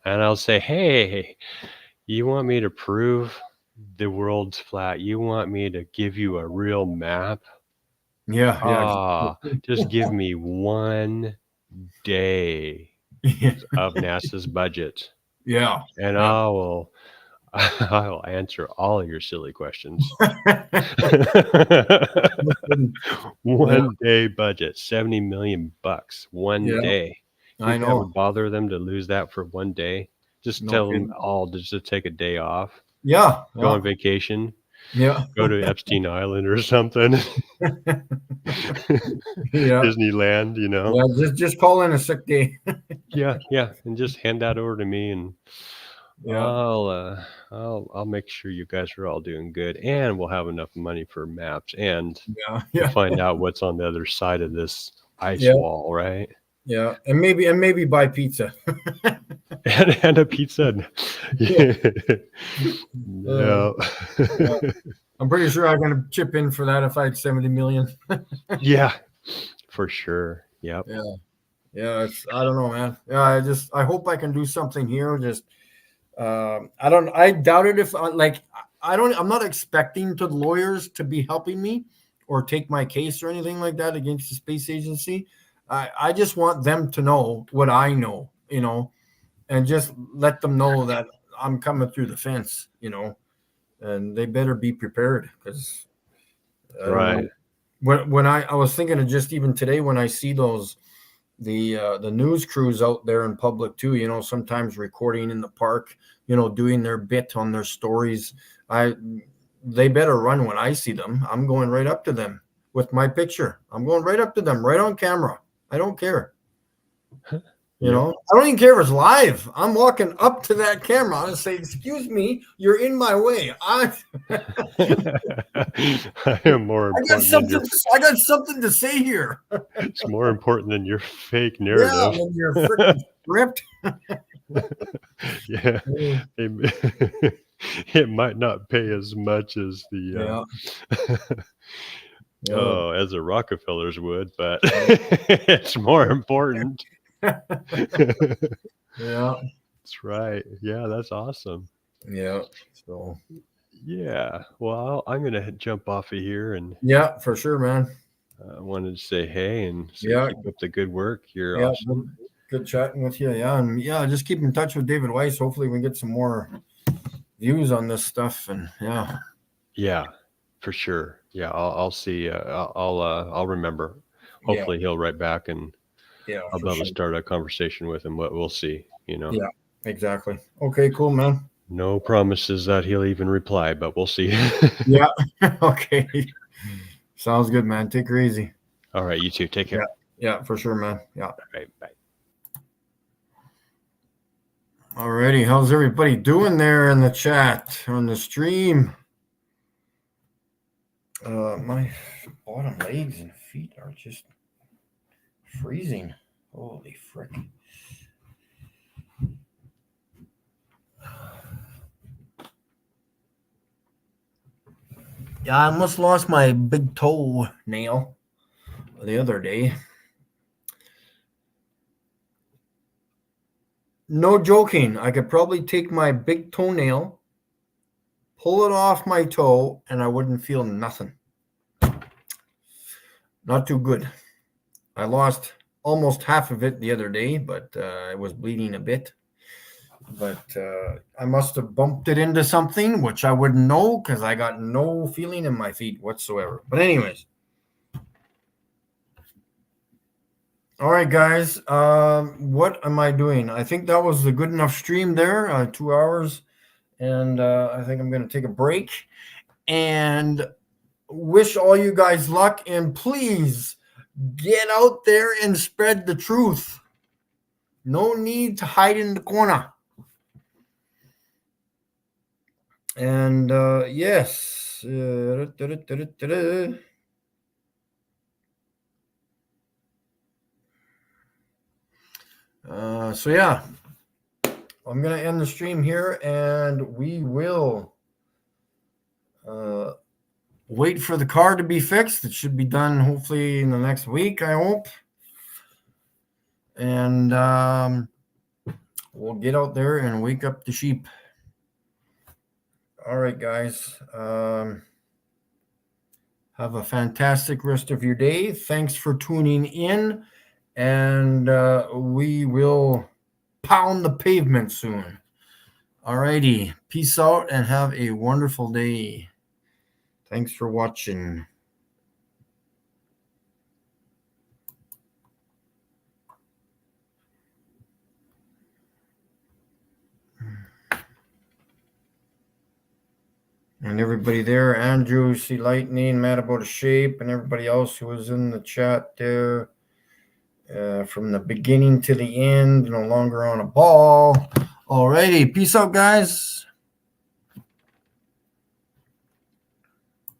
I'll say, hey, you want me to prove the world's flat? You want me to give you a real map? Yeah. Just give me 1 day of NASA's budget. Yeah. And I will answer all of your silly questions. 1 day budget, $70 million, 1 day. I know. That would bother them to lose that for 1 day. Just tell them all to just take a day off. Yeah. Go on vacation. Yeah. Go to Epstein Island or something. Disneyland, Yeah, just call in a sick day. Yeah, and just hand that over to me, and I'll make sure you guys are all doing good, and we'll have enough money for maps and to find out what's on the other side of this ice wall, right? Yeah, and maybe buy pizza. and a pizza. Yeah. I'm pretty sure I'm going to chip in for that if I had 70 million. Yeah, for sure. Yep. Yeah. I don't know, man. Yeah, I hope I can do something here. I doubt it I'm not expecting the lawyers to be helping me or take my case or anything like that against the space agency. I just want them to know what I know, and just let them know that I'm coming through the fence, and they better be prepared, because right. When I was thinking of just even today, when I see those the news crews out there in public too, sometimes recording in the park, doing their bit on their stories, they better run when I see them. I'm going right up to them with my picture. I'm going right up to them, right on camera. I don't care. I don't even care if it's live. I'm walking up to that camera and say, "Excuse me, you're in my way." I am more important. I got something to say here. It's more important than your fake narrative. Yeah, than your freaking script. Yeah. It might not pay as much as the as the Rockefellers would, but it's more important. Yeah. That's right. Yeah, that's awesome. Yeah. So Yeah. Well, I'm going to jump off of here, and yeah, for sure, man. I wanted to say hey and say Yeah. keep up the good work. You're Yeah. awesome. Good chatting with you. Yeah. And yeah, just keep in touch with David Weiss. Hopefully we get some more views on this stuff. And yeah. Yeah, for sure. Yeah, I'll see. I'll remember. Hopefully he'll write back, and Yeah. I'll For be able sure. to start a conversation with him. We'll see. Yeah. Exactly. Okay, cool, man. No promises that he'll even reply, but we'll see. Yeah. Okay. Sounds good, man. Take her easy. All right, you too. Take care. Yeah, for sure, man. Yeah. All right, bye. Alrighty. How's everybody doing there in the chat on the stream? My bottom legs and feet are just freezing. Holy frick. Yeah, I almost lost my big toe nail the other day. No joking. I could probably take my big toenail, pull it off my toe, and I wouldn't feel nothing. Not too good. I lost almost half of it the other day, but it was bleeding a bit. But I must have bumped it into something, which I wouldn't know because I got no feeling in my feet whatsoever. But anyways. All right, guys. What am I doing? I think that was a good enough stream there, 2 hours. And I think I'm going to take a break and wish all you guys luck. And please get out there and spread the truth. No need to hide in the corner. And yes. So yeah, I'm going to end the stream here, and we will wait for the car to be fixed. It should be done hopefully in the next week, I hope. And we'll get out there and wake up the sheep. All right, guys. Have a fantastic rest of your day. Thanks for tuning in. And we will pound the pavement soon. All righty. Peace out and have a wonderful day. Thanks for watching. And everybody there, Andrew, see Lightning, mad about a shape, and everybody else who was in the chat there from the beginning to the end, no longer on a ball. Alrighty, peace out, guys.